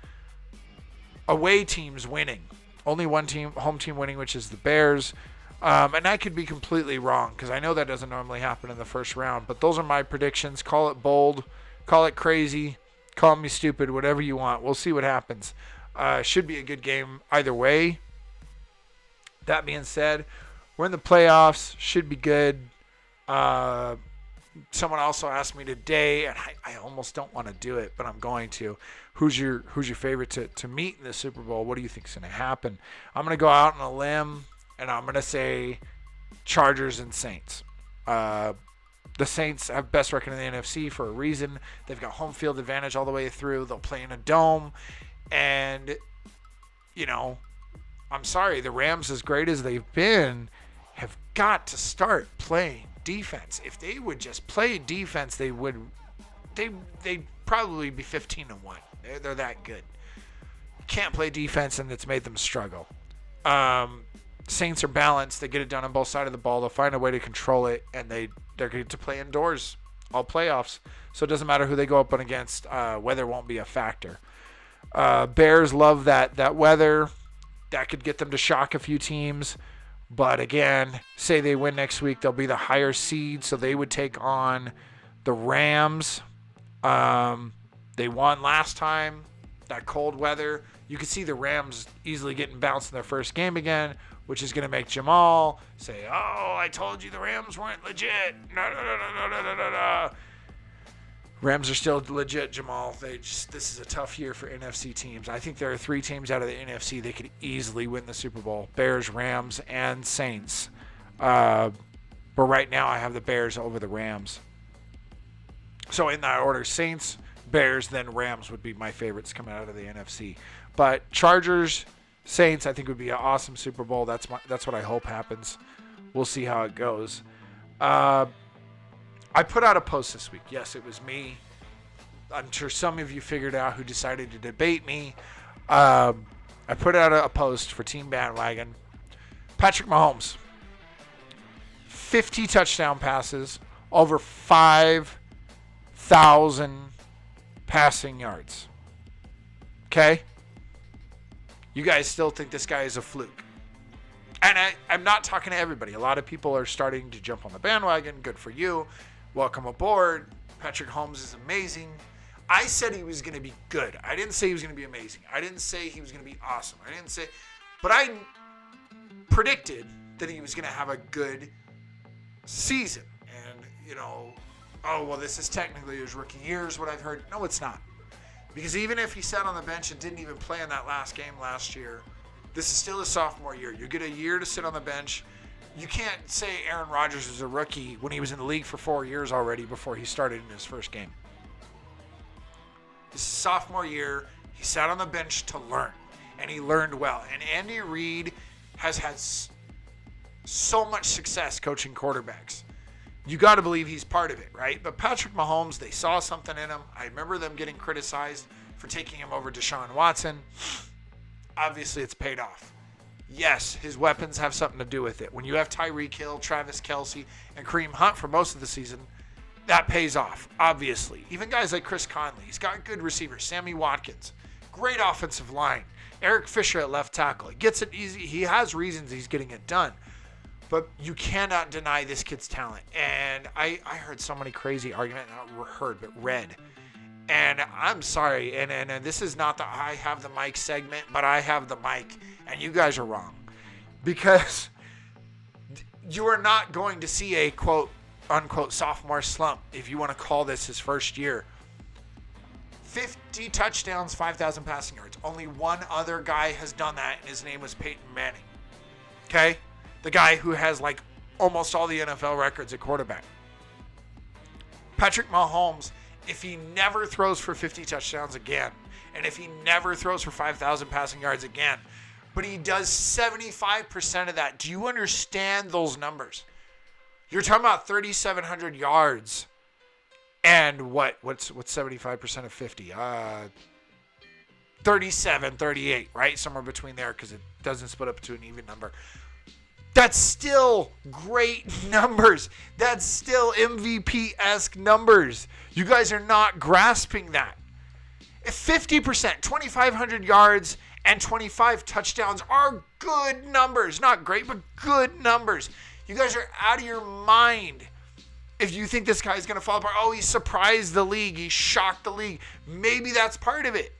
away teams winning. Only one team, home team winning, which is the Bears. And I could be completely wrong because I know that doesn't normally happen in the first round. But those are my predictions. Call it bold, call it crazy, call me stupid, whatever you want. We'll see what happens. Should be a good game either way. That being said, we're in the playoffs. Should be good. Someone also asked me today, and I almost don't want to do it, but I'm going to. Who's your favorite to meet in the Super Bowl? What do you think is going to happen? I'm going to go out on a limb, and I'm going to say Chargers and Saints. The Saints have best record in the NFC for a reason. They've got home field advantage all the way through. They'll play in a dome, and I'm sorry, the Rams, as great as they've been, have got to start playing defense. If they would just play defense, they'd probably be 15-1. They're that good. Can't play defense, and it's made them struggle. Saints are balanced. They get it done on both sides of the ball. They'll find a way to control it, and they're going to play indoors all playoffs. So it doesn't matter who they go up against. Weather won't be a factor. Bears love that weather. That could get them to shock a few teams. But again, say they win next week, they'll be the higher seed, so they would take on the Rams. They won last time, that cold weather. You can see the Rams easily getting bounced in their first game again, which is going to make Jamal say, "Oh, I told you the Rams weren't legit." No. Rams are still legit, Jamal. This is a tough year for NFC teams. I think there are 3 teams out of the NFC that could easily win the Super Bowl: Bears, Rams, and Saints. But right now, I have the Bears over the Rams. So in that order, Saints, Bears, then Rams would be my favorites coming out of the NFC. But Chargers, Saints, I think would be an awesome Super Bowl. That's what I hope happens. We'll see how it goes. I put out a post this week. Yes, it was me. I'm sure some of you figured out who decided to debate me. I put out a post for Team Bandwagon. Patrick Mahomes, 50 touchdown passes, over 5,000 passing yards. Okay? You guys still think this guy is a fluke. And I'm not talking to everybody. A lot of people are starting to jump on the bandwagon. Good for you. Welcome aboard. Patrick Mahomes is amazing. I said he was going to be good. I didn't say he was going to be amazing. I didn't say he was going to be awesome. But I predicted that he was going to have a good season. And, this is technically his rookie year is what I've heard. No, it's not. Because even if he sat on the bench and didn't even play in that last game last year, this is still his sophomore year. You get a year to sit on the bench. You can't say Aaron Rodgers is a rookie when he was in the league for 4 years already before he started in his first game. This is sophomore year. He sat on the bench to learn. and he learned well. And Andy Reid has had so much success coaching quarterbacks. You got to believe he's part of it, right? But Patrick Mahomes, they saw something in him. I remember them getting criticized for taking him over Deshaun Watson. Obviously, it's paid off. Yes, his weapons have something to do with it. When you have Tyreek Hill, Travis Kelce, and Kareem Hunt for most of the season, that pays off, obviously. Even guys like Chris Conley. He's got good receivers. Sammy Watkins. Great offensive line. Eric Fisher at left tackle. He gets it easy. He has reasons he's getting it done. But you cannot deny this kid's talent. And I heard so many crazy arguments, not heard, but read. And I'm sorry, and this is not the I have the mic segment, but I have the mic, and you guys are wrong. Because you are not going to see a quote, unquote, sophomore slump, if you want to call this his first year. 50 touchdowns, 5,000 passing yards. Only one other guy has done that, and his name was Peyton Manning. Okay? The guy who has like almost all the NFL records at quarterback. Patrick Mahomes, if he never throws for 50 touchdowns again, and if he never throws for 5,000 passing yards again, but he does 75% of that, do you understand those numbers? You're talking about 3,700 yards, and what's 75% of 50? 37, 38, right? Somewhere between there, because it doesn't split up to an even number. That's still great numbers. That's still MVP-esque numbers. You guys are not grasping that. If 50%, 2,500 yards, and 25 touchdowns are good numbers. Not great, but good numbers. You guys are out of your mind if you think this guy's going to fall apart. Oh, he surprised the league. He shocked the league. Maybe that's part of it.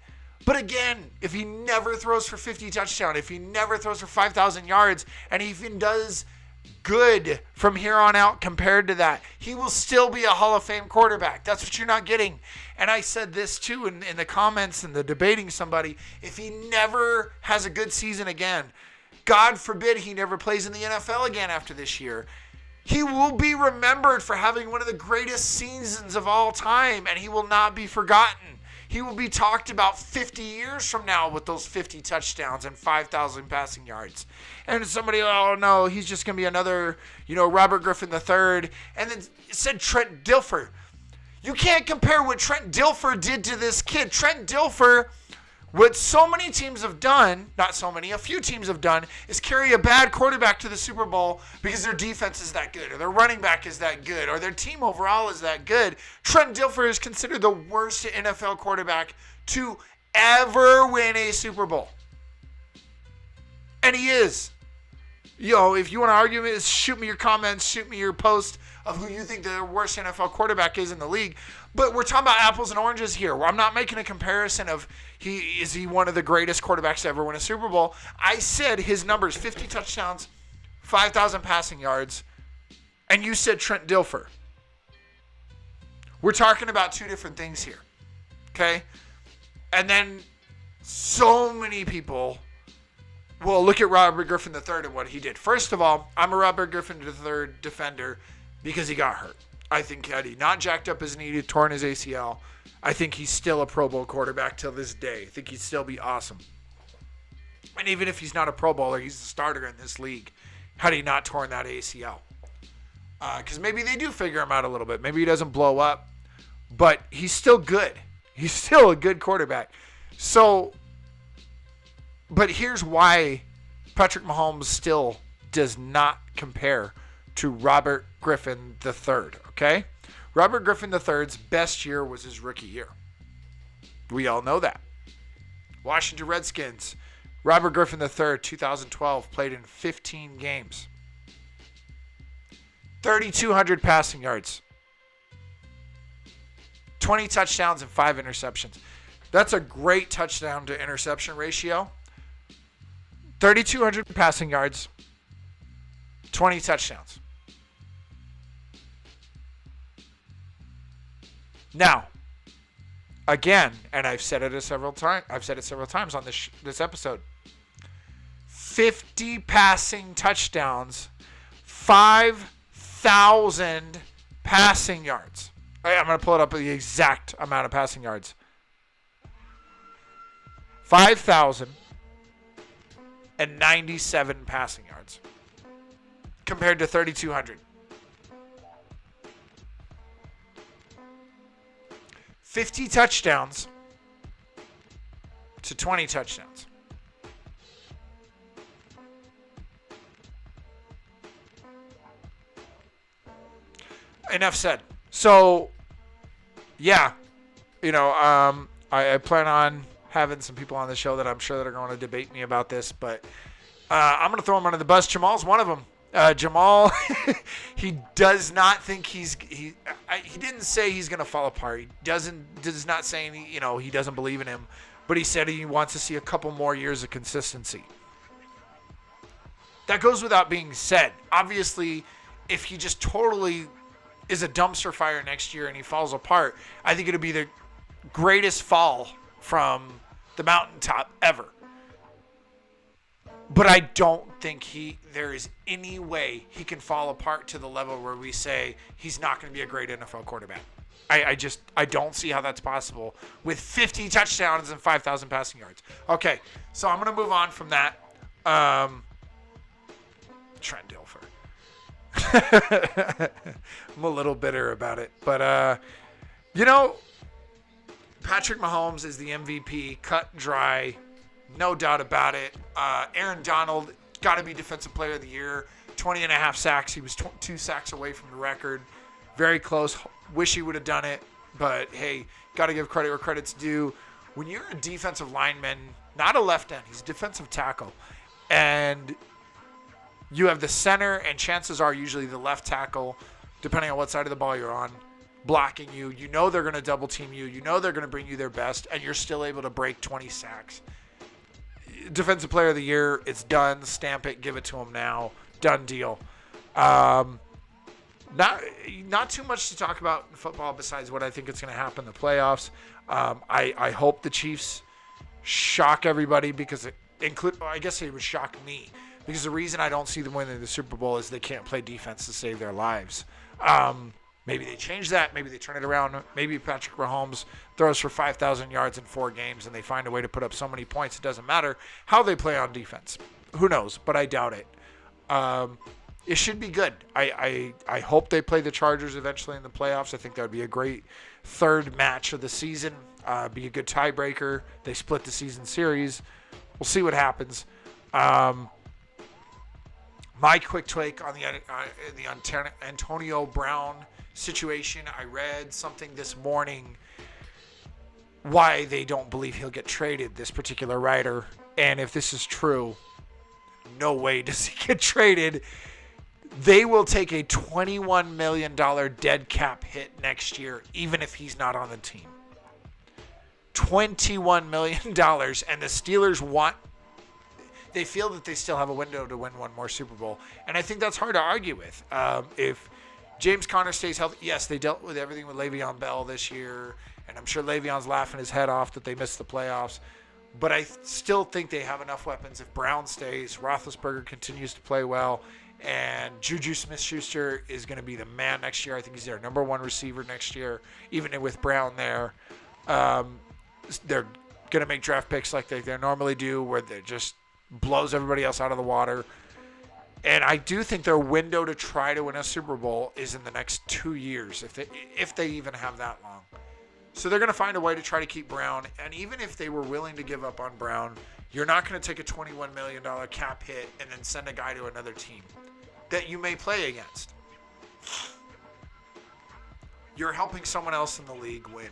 But again, if he never throws for 50 touchdowns, if he never throws for 5,000 yards, and he even does good from here on out compared to that, he will still be a Hall of Fame quarterback. That's what you're not getting. And I said this too in the comments and the debating somebody. If he never has a good season again, God forbid he never plays in the NFL again after this year, he will be remembered for having one of the greatest seasons of all time, and he will not be forgotten. He will be talked about 50 years from now with those 50 touchdowns and 5,000 passing yards. And somebody, oh no, he's just going to be another, Robert Griffin III. And then it said Trent Dilfer. You can't compare what Trent Dilfer did to this kid. Trent Dilfer, what so many teams have done, not so many, a few teams have done, is carry a bad quarterback to the Super Bowl because their defense is that good, or their running back is that good, or their team overall is that good. Trent Dilfer is considered the worst NFL quarterback to ever win a Super Bowl. And he is. If you want to argue it, shoot me your comments, shoot me your post of who you think the worst NFL quarterback is in the league. But we're talking about apples and oranges here. I'm not making a comparison of is he one of the greatest quarterbacks to ever win a Super Bowl. I said his numbers, 50 touchdowns, 5,000 passing yards, and you said Trent Dilfer. We're talking about two different things here, okay? And then so many people will look at Robert Griffin III and what he did. First of all, I'm a Robert Griffin III defender because he got hurt. I think had he not jacked up his knee, torn his ACL, I think he's still a Pro Bowl quarterback till this day. I think he'd still be awesome. And even if he's not a Pro Bowler, he's the starter in this league had he not torn that ACL. Because maybe they do figure him out a little bit. Maybe he doesn't blow up, but he's still good. He's still a good quarterback. So, but here's why Patrick Mahomes still does not compare to Robert Griffin III, okay? Robert Griffin III's best year was his rookie year. We all know that. Washington Redskins, Robert Griffin III, 2012, played in 15 games. 3,200 passing yards. 20 touchdowns and 5 interceptions. That's a great touchdown to interception ratio. 3,200 passing yards, 20 touchdowns. Now, again, and I've said it several times on this episode. 50 passing touchdowns, 5,000 passing yards. I'm going to pull it up the exact amount of passing yards. 5,000 and 97 passing yards compared to 3,200. 50 touchdowns to 20 touchdowns. Enough said. So, yeah, I plan on having some people on the show that I'm sure that are going to debate me about this, but I'm going to throw him under the bus. Jamal's one of them. Jamal, he does not think he didn't say he's going to fall apart. He does not say he doesn't believe in him, but he said he wants to see a couple more years of consistency. That goes without being said. Obviously, if he just totally is a dumpster fire next year and he falls apart, I think it'll be the greatest fall from the mountaintop ever. But I don't think there is any way he can fall apart to the level where we say he's not going to be a great NFL quarterback. I don't see how that's possible with 50 touchdowns and 5,000 passing yards. Okay, so I'm going to move on from that. Trent Dilfer. I'm a little bitter about it. But, Patrick Mahomes is the MVP, cut and dry, no doubt about it. Aaron Donald got to be Defensive Player of the Year, 20.5 sacks. He was 2 sacks away from the record. Very close. Wish he would have done it. But, hey, got to give credit where credit's due. When you're a defensive lineman, not a left end, he's a defensive tackle, and you have the center, and chances are usually the left tackle, depending on what side of the ball you're on, blocking you. You know they're going to double team you. You know they're going to bring you their best, and you're still able to break 20 sacks. Defensive Player of the Year, it's done. Stamp it. Give it to him now. Done deal. Not too much to talk about in football besides what I think is going to happen in the playoffs. I hope the Chiefs shock everybody because I guess it would shock me. Because the reason I don't see them winning the Super Bowl is they can't play defense to save their lives. Maybe they change that. Maybe they turn it around. Maybe Patrick Mahomes throws for 5,000 yards in 4 games and they find a way to put up so many points. It doesn't matter how they play on defense. Who knows? But I doubt it. It should be good. I hope they play the Chargers eventually in the playoffs. I think that would be a great third match of the season. Be a good tiebreaker. They split the season series. We'll see what happens. My quick take on the Antonio Brown situation. I read something this morning why they don't believe he'll get traded, this particular writer. And if this is true, no way does he get traded. They will take a $21 million dead cap hit next year, even if he's not on the team. $21 million. And the Steelers they feel that they still have a window to win one more Super Bowl. And I think that's hard to argue with. If James Conner stays healthy, yes, they dealt with everything with Le'Veon Bell this year. And I'm sure Le'Veon's laughing his head off that they missed the playoffs. But I still think they have enough weapons. If Brown stays, Roethlisberger continues to play well, and Juju Smith-Schuster is going to be the man next year. I think he's their number 1 receiver next year, even with Brown there. They're going to make draft picks like they normally do, where they just blows everybody else out of the water. And I do think their window to try to win a Super Bowl is in the next 2 years, if they even have that long. So they're going to find a way to try to keep Brown. And even if they were willing to give up on Brown, you're not going to take a $21 million cap hit and then send a guy to another team that you may play against. You're helping someone else in the league win.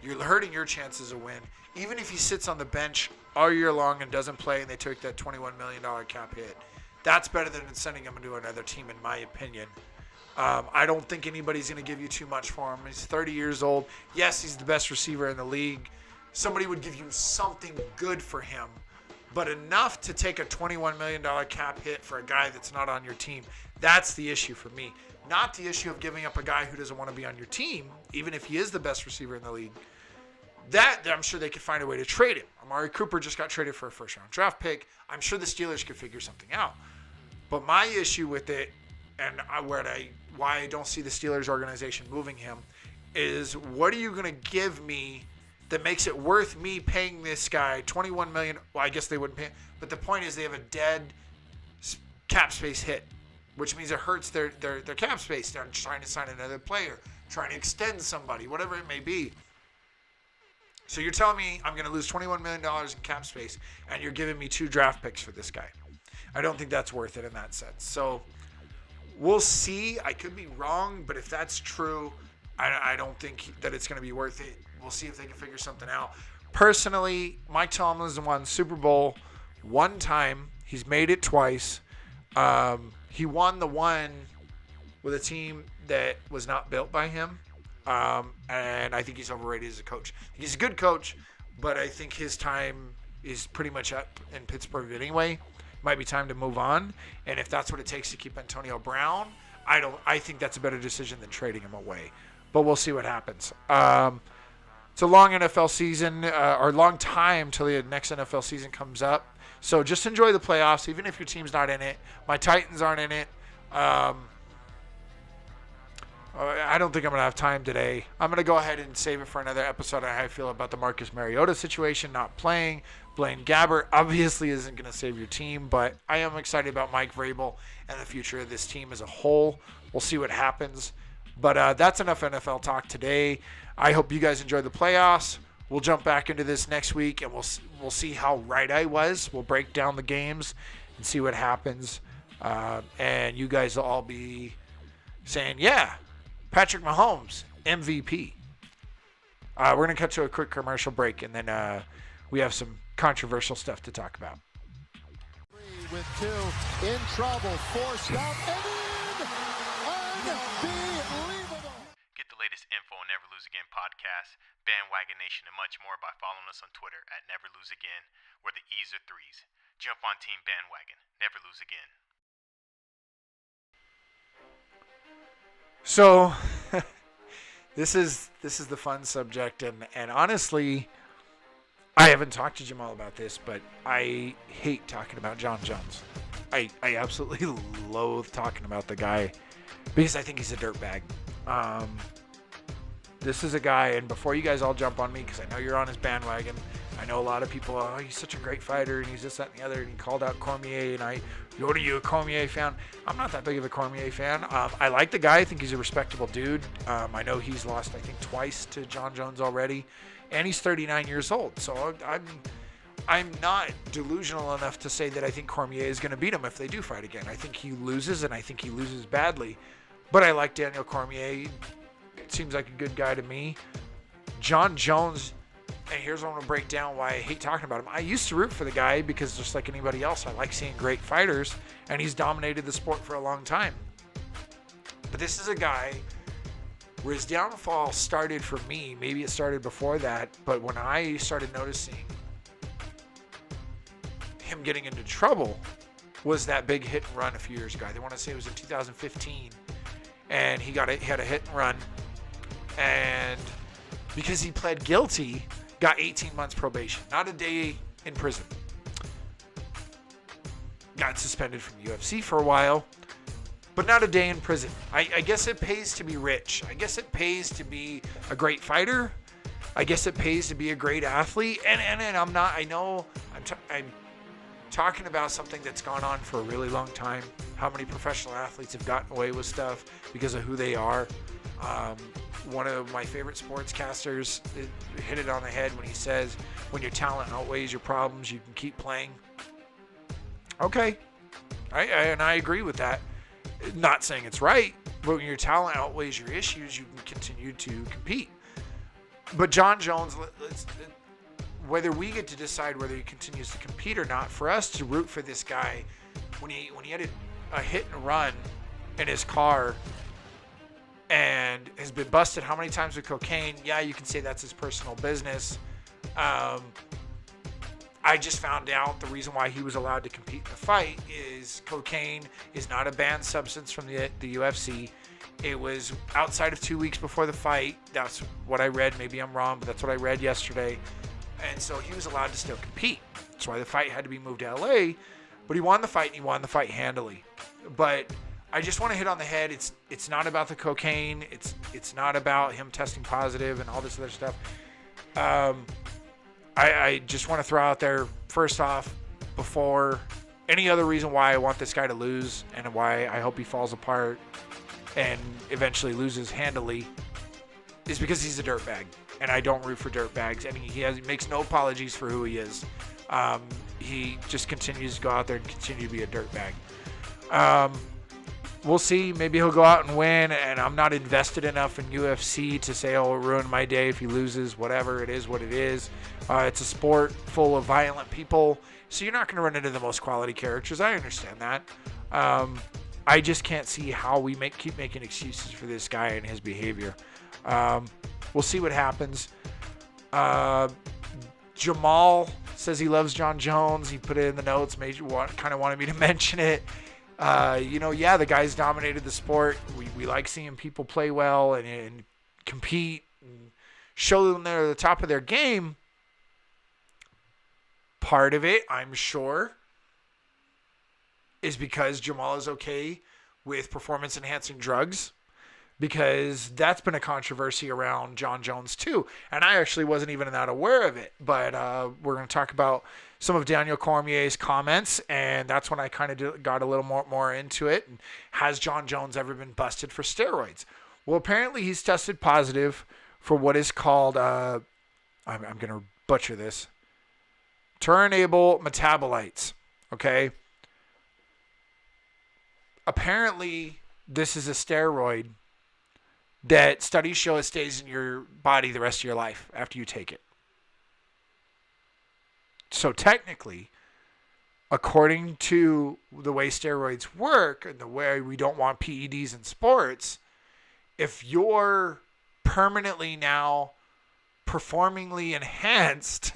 You're hurting your chances of win. Even if he sits on the bench all year long and doesn't play and they took that $21 million cap hit, that's better than sending him to another team, in my opinion. I don't think anybody's going to give you too much for him. He's 30 years old. Yes, he's the best receiver in the league. Somebody would give you something good for him, but enough to take a $21 million cap hit for a guy that's not on your team. That's the issue for me. Not the issue of giving up a guy who doesn't want to be on your team, even if he is the best receiver in the league. That, I'm sure they could find a way to trade him. Amari Cooper just got traded for a first-round draft pick. I'm sure the Steelers could figure something out. But my issue with it, and why I don't see the Steelers organization moving him, is what are you going to give me that makes it worth me paying this guy $21 million. Well, I guess they wouldn't pay, but the point is they have a dead cap space hit, which means it hurts their cap space. They're trying to sign another player, trying to extend somebody, whatever it may be. So you're telling me I'm going to lose $21 million in cap space, and you're giving me 2 draft picks for this guy. I don't think that's worth it in that sense. So we'll see. I could be wrong, but if that's true, I don't think that it's going to be worth it. We'll see if they can figure something out. Personally, Mike Tomlin's won Super Bowl 1 time. He's made it twice. He won the one with a team that was not built by him. And I think he's overrated as a coach. He's a good coach, but I think his time is pretty much up in Pittsburgh anyway. Might be time to move on. And if that's what it takes to keep Antonio Brown, I think that's a better decision than trading him away. But we'll see what happens. It's a long NFL season, or long time till the next NFL season comes up. So just enjoy the playoffs, even if your team's not in it. My Titans aren't in it. I don't think I'm going to have time today. I'm going to go ahead and save it for another episode on how I feel about the Marcus Mariota situation, not playing. Blaine Gabbert obviously isn't going to save your team, but I am excited about Mike Vrabel and the future of this team as a whole. We'll see what happens. But that's enough NFL talk today. I hope you guys enjoy the playoffs. We'll jump back into this next week, and we'll see how right I was. We'll break down the games and see what happens. And you guys will all be saying, yeah, Patrick Mahomes, MVP. We're going to cut to a quick commercial break, and then we have some controversial stuff to talk about. With 2 in trouble, forced out, and in! Unbelievable! Get the latest info on Never Lose Again podcast, Bandwagon Nation, and much more by following us on Twitter at Never Lose Again, where the E's are 3s. Jump on Team Bandwagon. Never lose again. So this is the fun subject, and honestly, I haven't talked to Jamal about this, but I hate talking about Jon Jones. I absolutely loathe talking about the guy because I think he's a dirtbag. This is a guy, and before you guys all jump on me, because I know you're on his bandwagon, I know a lot of people, oh, he's such a great fighter, and he's this, that, and the other, and he called out Cormier, and what are you, a Cormier fan? I'm not that big of a Cormier fan. I like the guy. I think he's a respectable dude. I know he's lost, I think, twice to Jon Jones already, and he's 39 years old, so I'm not delusional enough to say that I think Cormier is going to beat him if they do fight again. I think he loses, and I think he loses badly, but I like Daniel Cormier. It seems like a good guy to me. Jon Jones, and here's what I'm going to break down why I hate talking about him. I used to root for the guy because just like anybody else, I like seeing great fighters, and he's dominated the sport for a long time. But this is a guy where his downfall started for me. Maybe it started before that, but when I started noticing him getting into trouble was that big hit and run a few years ago. They want to say it was in 2015, and he had a hit and run, and because he pled guilty, got 18 months probation, not a day in prison. Got suspended from the UFC for a while, but not a day in prison. I guess it pays to be rich. I guess it pays to be a great fighter. I guess it pays to be a great athlete. And I'm not, I know I'm talking about something that's gone on for a really long time. How many professional athletes have gotten away with stuff because of who they are. One of my favorite sportscasters hit it on the head when he says, when your talent outweighs your problems, you can keep playing. Okay. I agree with that. Not saying it's right, but when your talent outweighs your issues, you can continue to compete. But Jon Jones, whether we get to decide whether he continues to compete or not, for us to root for this guy, when he had a hit and run in his car and has been busted how many times with cocaine, yeah, you can say that's his personal business. I just found out the reason why he was allowed to compete in the fight is cocaine is not a banned substance from the UFC. It was outside of 2 weeks before the fight. That's what I read. Maybe I'm wrong, but that's what I read yesterday. And so he was allowed to still compete. That's why the fight had to be moved to LA. But he won the fight, and he won the fight handily. But I just want to hit on the head. It's not about the cocaine. It's not about him testing positive and all this other stuff. I just want to throw out there, first off, before any other reason why I want this guy to lose and why I hope he falls apart and eventually loses handily, is because he's a dirtbag. And I don't root for dirtbags. And he makes no apologies for who he is. He just continues to go out there and continue to be a dirtbag. We'll see. Maybe he'll go out and win, and I'm not invested enough in UFC to say, oh, it'll ruin my day if he loses. Whatever, it is what it is. It's a sport full of violent people, so you're not going to run into the most quality characters. I understand that. I just can't see how we keep making excuses for this guy and his behavior. We'll see what happens. Jamal says he loves Jon Jones. He put it in the notes. Kind of wanted me to mention it. The guy's dominated the sport. We like seeing people play well and compete and show them they're at the top of their game. Part of it, I'm sure, is because Jamal is okay with performance-enhancing drugs, because that's been a controversy around Jon Jones too. And I actually wasn't even that aware of it. But we're going to talk about some of Daniel Cormier's comments, and that's when I kind of got a little more into it. And has Jon Jones ever been busted for steroids? Well, apparently he's tested positive for what is called, I'm going to butcher this, turinable metabolites, okay? Apparently, this is a steroid that studies show it stays in your body the rest of your life after you take it. So technically, according to the way steroids work and the way we don't want PEDs in sports, if you're permanently now performingly enhanced,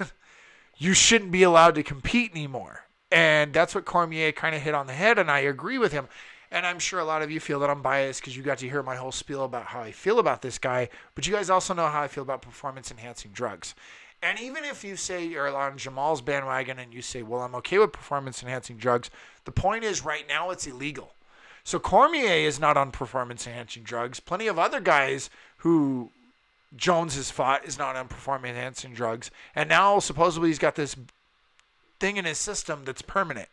you shouldn't be allowed to compete anymore. And that's what Cormier kind of hit on the head, and I agree with him. And I'm sure a lot of you feel that I'm biased because you got to hear my whole spiel about how I feel about this guy, but you guys also know how I feel about performance-enhancing drugs. And even if you say you're on Jamal's bandwagon and you say, well, I'm okay with performance-enhancing drugs, the point is right now it's illegal. So Cormier is not on performance-enhancing drugs. Plenty of other guys who Jones has fought is not on performance-enhancing drugs. And now supposedly he's got this thing in his system that's permanent.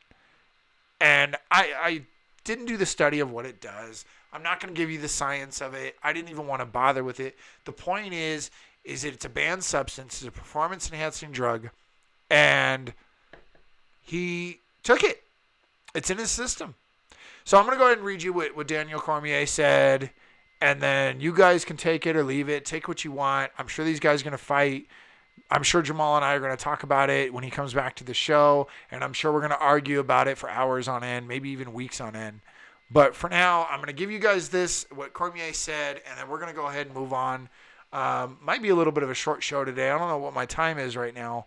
And I didn't do the study of what it does. I'm not going to give you the science of it. I didn't even want to bother with it. The point is that it's a banned substance. It's a performance-enhancing drug. And he took it. It's in his system. So I'm going to go ahead and read you what Daniel Cormier said. And then you guys can take it or leave it. Take what you want. I'm sure these guys are going to fight. I'm sure Jamal and I are going to talk about it when he comes back to the show. And I'm sure we're going to argue about it for hours on end, maybe even weeks on end. But for now, I'm going to give you guys what Cormier said, and then we're going to go ahead and move on. Might be a little bit of a short show today. I don't know what my time is right now.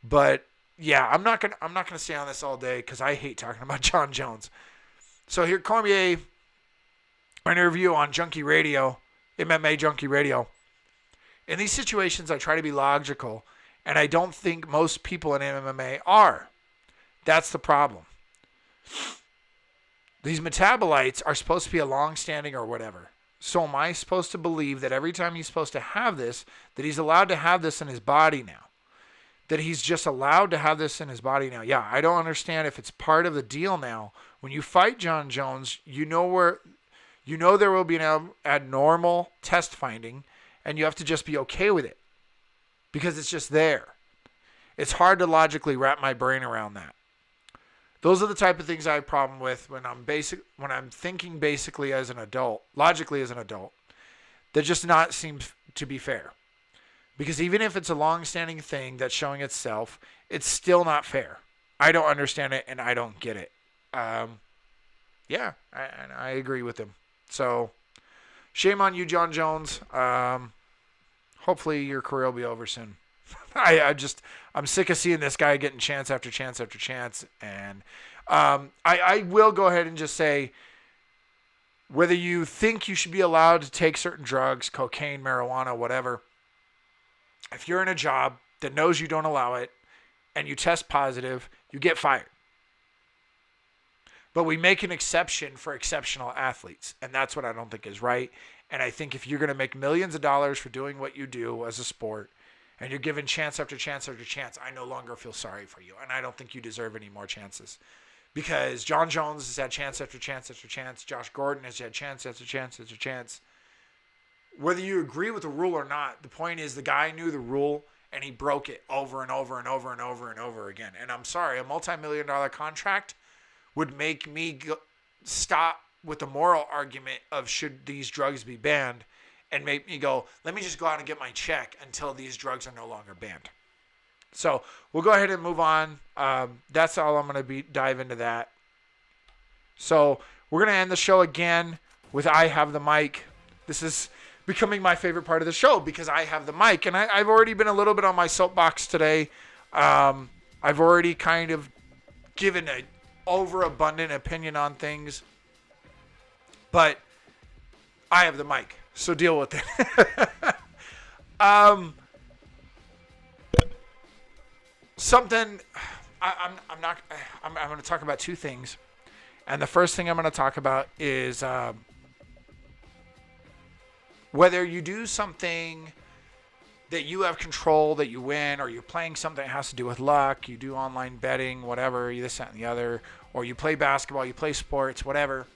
But yeah, I'm not going to stay on this all day because I hate talking about Jon Jones. So here, Cormier, an interview on Junkie Radio, MMA Junkie Radio. In these situations, I try to be logical, and I don't think most people in MMA are. That's the problem. These metabolites are supposed to be a long-standing or whatever. So am I supposed to believe that every time he's supposed to have this, that he's allowed to have this in his body now? That he's just allowed to have this in his body now? Yeah, I don't understand if it's part of the deal now. When you fight Jon Jones, you know there will be an abnormal test finding, and you have to just be okay with it because it's just there. It's hard to logically wrap my brain around that. Those are the type of things I have a problem with when I'm thinking basically as an adult, logically as an adult. That just not seems to be fair. Because even if it's a long-standing thing that's showing itself, it's still not fair. I don't understand it and I don't get it. I agree with him. So, shame on you, Jon Jones. Hopefully your career will be over soon. I'm sick of seeing this guy getting chance after chance after chance. And I will go ahead and just say, whether you think you should be allowed to take certain drugs, cocaine, marijuana, whatever, if you're in a job that knows you don't allow it and you test positive, you get fired. But we make an exception for exceptional athletes, and that's what I don't think is right. And I think if you're going to make millions of dollars for doing what you do as a sport, and you're given chance after chance after chance, I no longer feel sorry for you. And I don't think you deserve any more chances. Because Jon Jones has had chance after chance after chance. Josh Gordon has had chance after chance after chance. Whether you agree with the rule or not, the point is the guy knew the rule and he broke it over and over and over and over and over again. And I'm sorry, a multi-million-dollar contract would make me stop with the moral argument of should these drugs be banned and make me go, let me just go out and get my check until these drugs are no longer banned. So we'll go ahead and move on. That's all I'm going to dive into that. So we're going to end the show again with I Have the Mic. This is becoming my favorite part of the show because I have the mic. And I've already been a little bit on my soapbox today. I've already kind of given an overabundant opinion on things. But I have the mic. So deal with it. I'm going to talk about two things. And the first thing I'm going to talk about is whether you do something that you have control, that you win, or you're playing something that has to do with luck, you do online betting, whatever, this, that, and the other, or you play basketball, you play sports, whatever,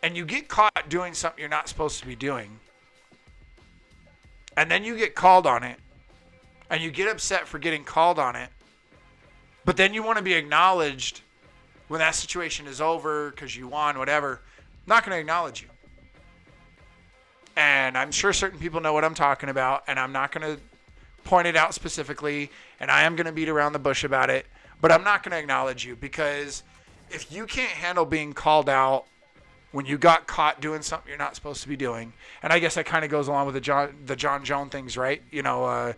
and you get caught doing something you're not supposed to be doing, and then you get called on it, and you get upset for getting called on it, but then you want to be acknowledged when that situation is over because you won, whatever. I'm not going to acknowledge you. And I'm sure certain people know what I'm talking about, and I'm not going to point it out specifically, and I am going to beat around the bush about it, but I'm not going to acknowledge you because if you can't handle being called out when you got caught doing something you're not supposed to be doing, and I guess that kind of goes along with the Jon Jones things, right? You know,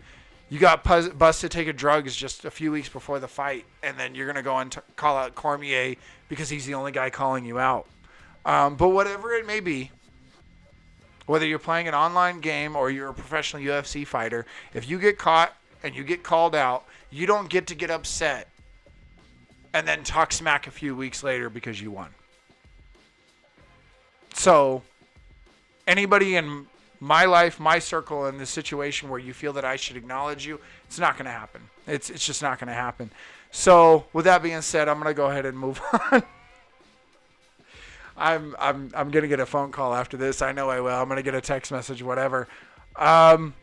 you got busted taking drugs just a few weeks before the fight, and then you're going to go and call out Cormier because he's the only guy calling you out. But whatever it may be, whether you're playing an online game or you're a professional UFC fighter, if you get caught and you get called out, you don't get to get upset and then talk smack a few weeks later because you won. So anybody in my life, my circle, in this situation where you feel that I should acknowledge you, it's not going to happen. It's just not going to happen. So with that being said, I'm going to go ahead and move on. I'm gonna get a phone call after this. I know I will. I'm gonna get a text message, whatever. I'm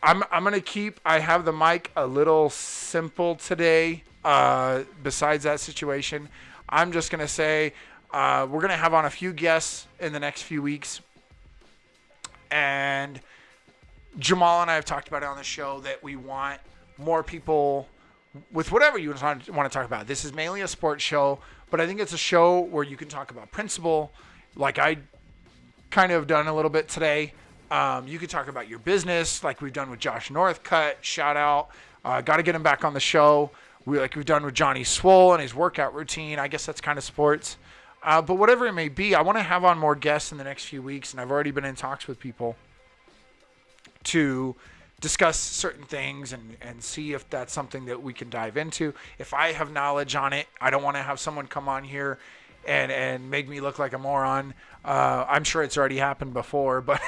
gonna keep I Have the Mic a little simple today. Besides that situation, I'm just gonna say we're gonna have on a few guests in the next few weeks, and Jamal and I have talked about it on the show that we want more people with whatever you want to talk about. This is mainly a sports show, but I think it's a show where you can talk about principle, like I kind of done a little bit today. You can talk about your business, like we've done with Josh Northcutt. Shout out. Got to get him back on the show. We've done with Johnny Swole and his workout routine. I guess that's kind of sports. But whatever it may be, I want to have on more guests in the next few weeks, and I've already been in talks with people to discuss certain things and see if that's something that we can dive into. If I have knowledge on it, I don't want to have someone come on here and make me look like a moron. I'm sure it's already happened before, but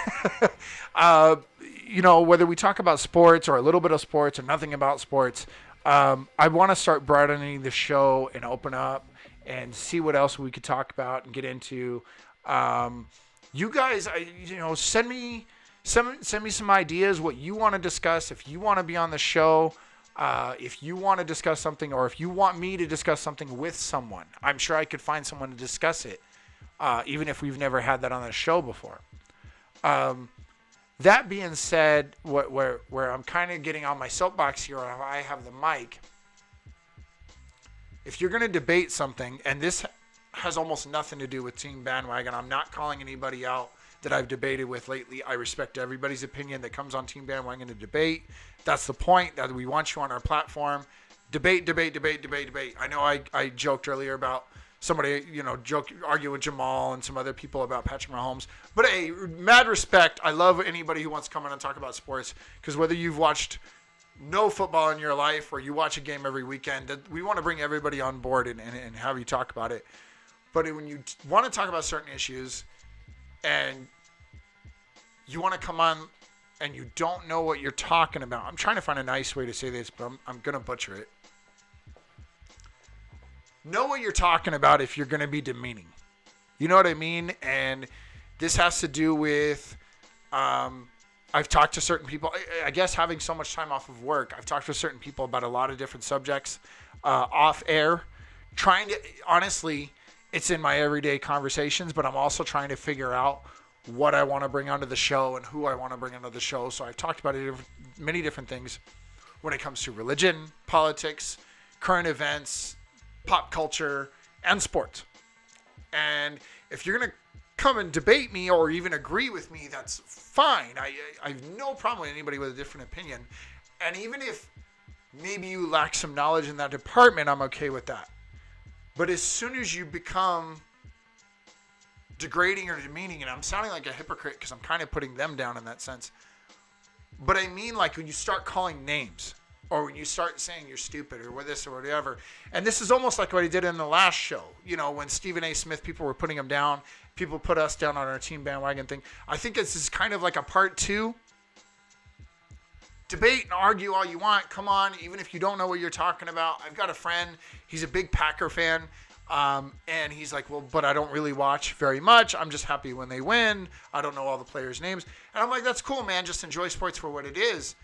whether we talk about sports or a little bit of sports or nothing about sports, I want to start broadening the show and open up and see what else we could talk about and get into. You guys, send me some ideas, what you want to discuss. If you want to be on the show, if you want to discuss something, or if you want me to discuss something with someone, I'm sure I could find someone to discuss it, even if we've never had that on the show before. That being said, where I'm kind of getting on my soapbox here, I have the mic. If you're going to debate something, and this has almost nothing to do with Team Bandwagon, I'm not calling anybody out that I've debated with lately. I respect everybody's opinion that comes on Team Bandwagon to debate. That's the point, that we want you on our platform. Debate. I know I joked earlier about somebody, argue with Jamal and some other people about Patrick Mahomes. But hey, mad respect. I love anybody who wants to come in and talk about sports, because whether you've watched no football in your life or you watch a game every weekend, we want to bring everybody on board and have you talk about it. But when you want to talk about certain issues and you want to come on and you don't know what you're talking about. I'm trying to find a nice way to say this, but I'm going to butcher it. Know what you're talking about if you're going to be demeaning. You know what I mean? And this has to do with, I've talked to certain people, I guess having so much time off of work, I've talked to certain people about a lot of different subjects off air. Honestly, it's in my everyday conversations, but I'm also trying to figure out what I want to bring onto the show and who I want to bring onto the show. So I've talked about many different things when it comes to religion, politics, current events, pop culture, and sports. And if you're going to come and debate me or even agree with me, that's fine. I have no problem with anybody with a different opinion. And even if maybe you lack some knowledge in that department, I'm okay with that. But as soon as you become degrading or demeaning, and I'm sounding like a hypocrite because I'm kind of putting them down in that sense, but I mean like when you start calling names or when you start saying you're stupid or this or whatever, and this is almost like what he did in the last show, you know, when Stephen A. Smith, people were putting him down, people put us down on our team bandwagon thing. I think this is kind of like a part 2. Debate and argue all you want. Come on, even if you don't know what you're talking about. I've got a friend, he's a big Packer fan, and he's like, well, but I don't really watch very much. I'm just happy when they win. I don't know all the players' names. And I'm like, that's cool, man. Just enjoy sports for what it is.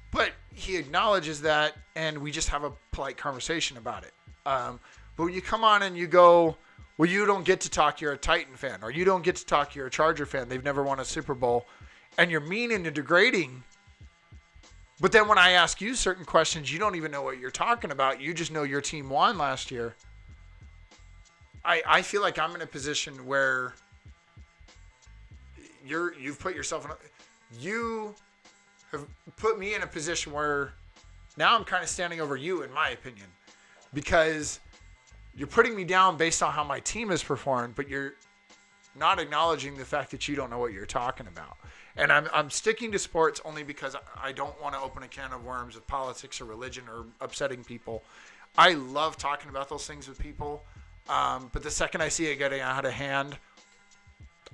But he acknowledges that, and we just have a polite conversation about it. But when you come on and you go, well, you don't get to talk, you're a Titan fan, or you don't get to talk, you're a Charger fan, they've never won a Super Bowl, and you're mean and degrading. But then when I ask you certain questions, you don't even know what you're talking about. You just know your team won last year. I feel like I'm in a position where you've put yourself in you have put me in a position where now I'm kind of standing over you, in my opinion, because you're putting me down based on how my team has performed, but you're not acknowledging the fact that you don't know what you're talking about. And I'm sticking to sports only because I don't want to open a can of worms with politics or religion or upsetting people. I love talking about those things with people, but the second I see it getting out of hand,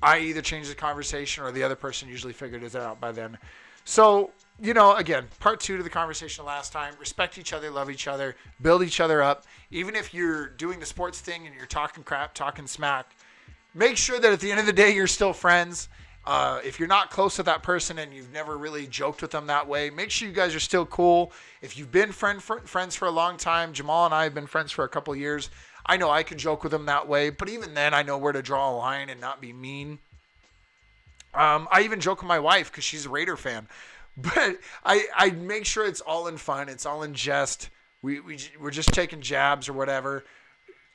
I either change the conversation or the other person usually figured it out by then. So, you know, again, part 2 to the conversation last time, respect each other, love each other, build each other up. Even if you're doing the sports thing and you're talking crap, talking smack, make sure that at the end of the day, you're still friends. If you're not close to that person and you've never really joked with them that way, make sure you guys are still cool. If you've been friends for a long time, Jamal and I have been friends for a couple of years. I know I can joke with them that way, but even then I know where to draw a line and not be mean. I even joke with my wife because she's a Raider fan, but I make sure it's all in fun. It's all in jest. We're just taking jabs or whatever.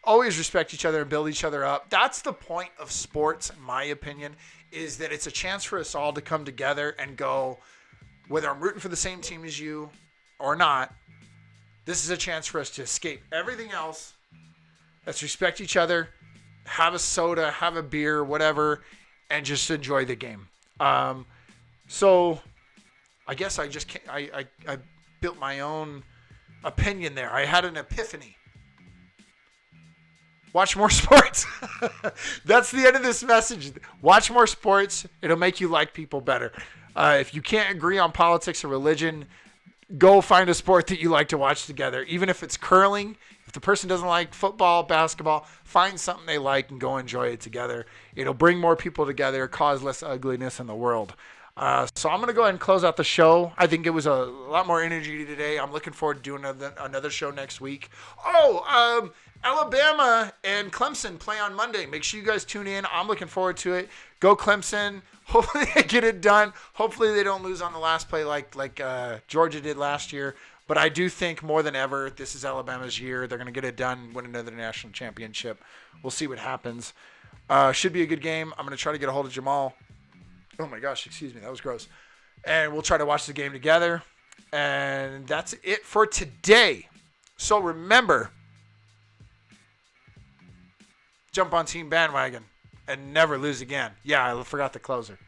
Always respect each other and build each other up. That's the point of sports, in my opinion, is that it's a chance for us all to come together and go, whether I'm rooting for the same team as you or not, this is a chance for us to escape everything else. Let's respect each other, have a soda, have a beer, whatever, and just enjoy the game. So I guess I built my own opinion there. I had an epiphany. Watch more sports. That's the end of this message. Watch more sports. It'll make you like people better. If you can't agree on politics or religion, go find a sport that you like to watch together. Even if it's curling, if the person doesn't like football, basketball, find something they like and go enjoy it together. It'll bring more people together, cause less ugliness in the world. So I'm going to go ahead and close out the show. I think it was a lot more energy today. I'm looking forward to doing another show next week. Alabama and Clemson play on Monday. Make sure you guys tune in. I'm looking forward to it. Go Clemson. Hopefully they get it done. Hopefully they don't lose on the last play like Georgia did last year. But I do think more than ever, this is Alabama's year. They're going to get it done, win another national championship. We'll see what happens. Should be a good game. I'm going to try to get a hold of Jamal. Oh, my gosh. Excuse me. That was gross. And we'll try to watch the game together. And that's it for today. So remember, jump on Team Bandwagon and never lose again. Yeah, I forgot the closer.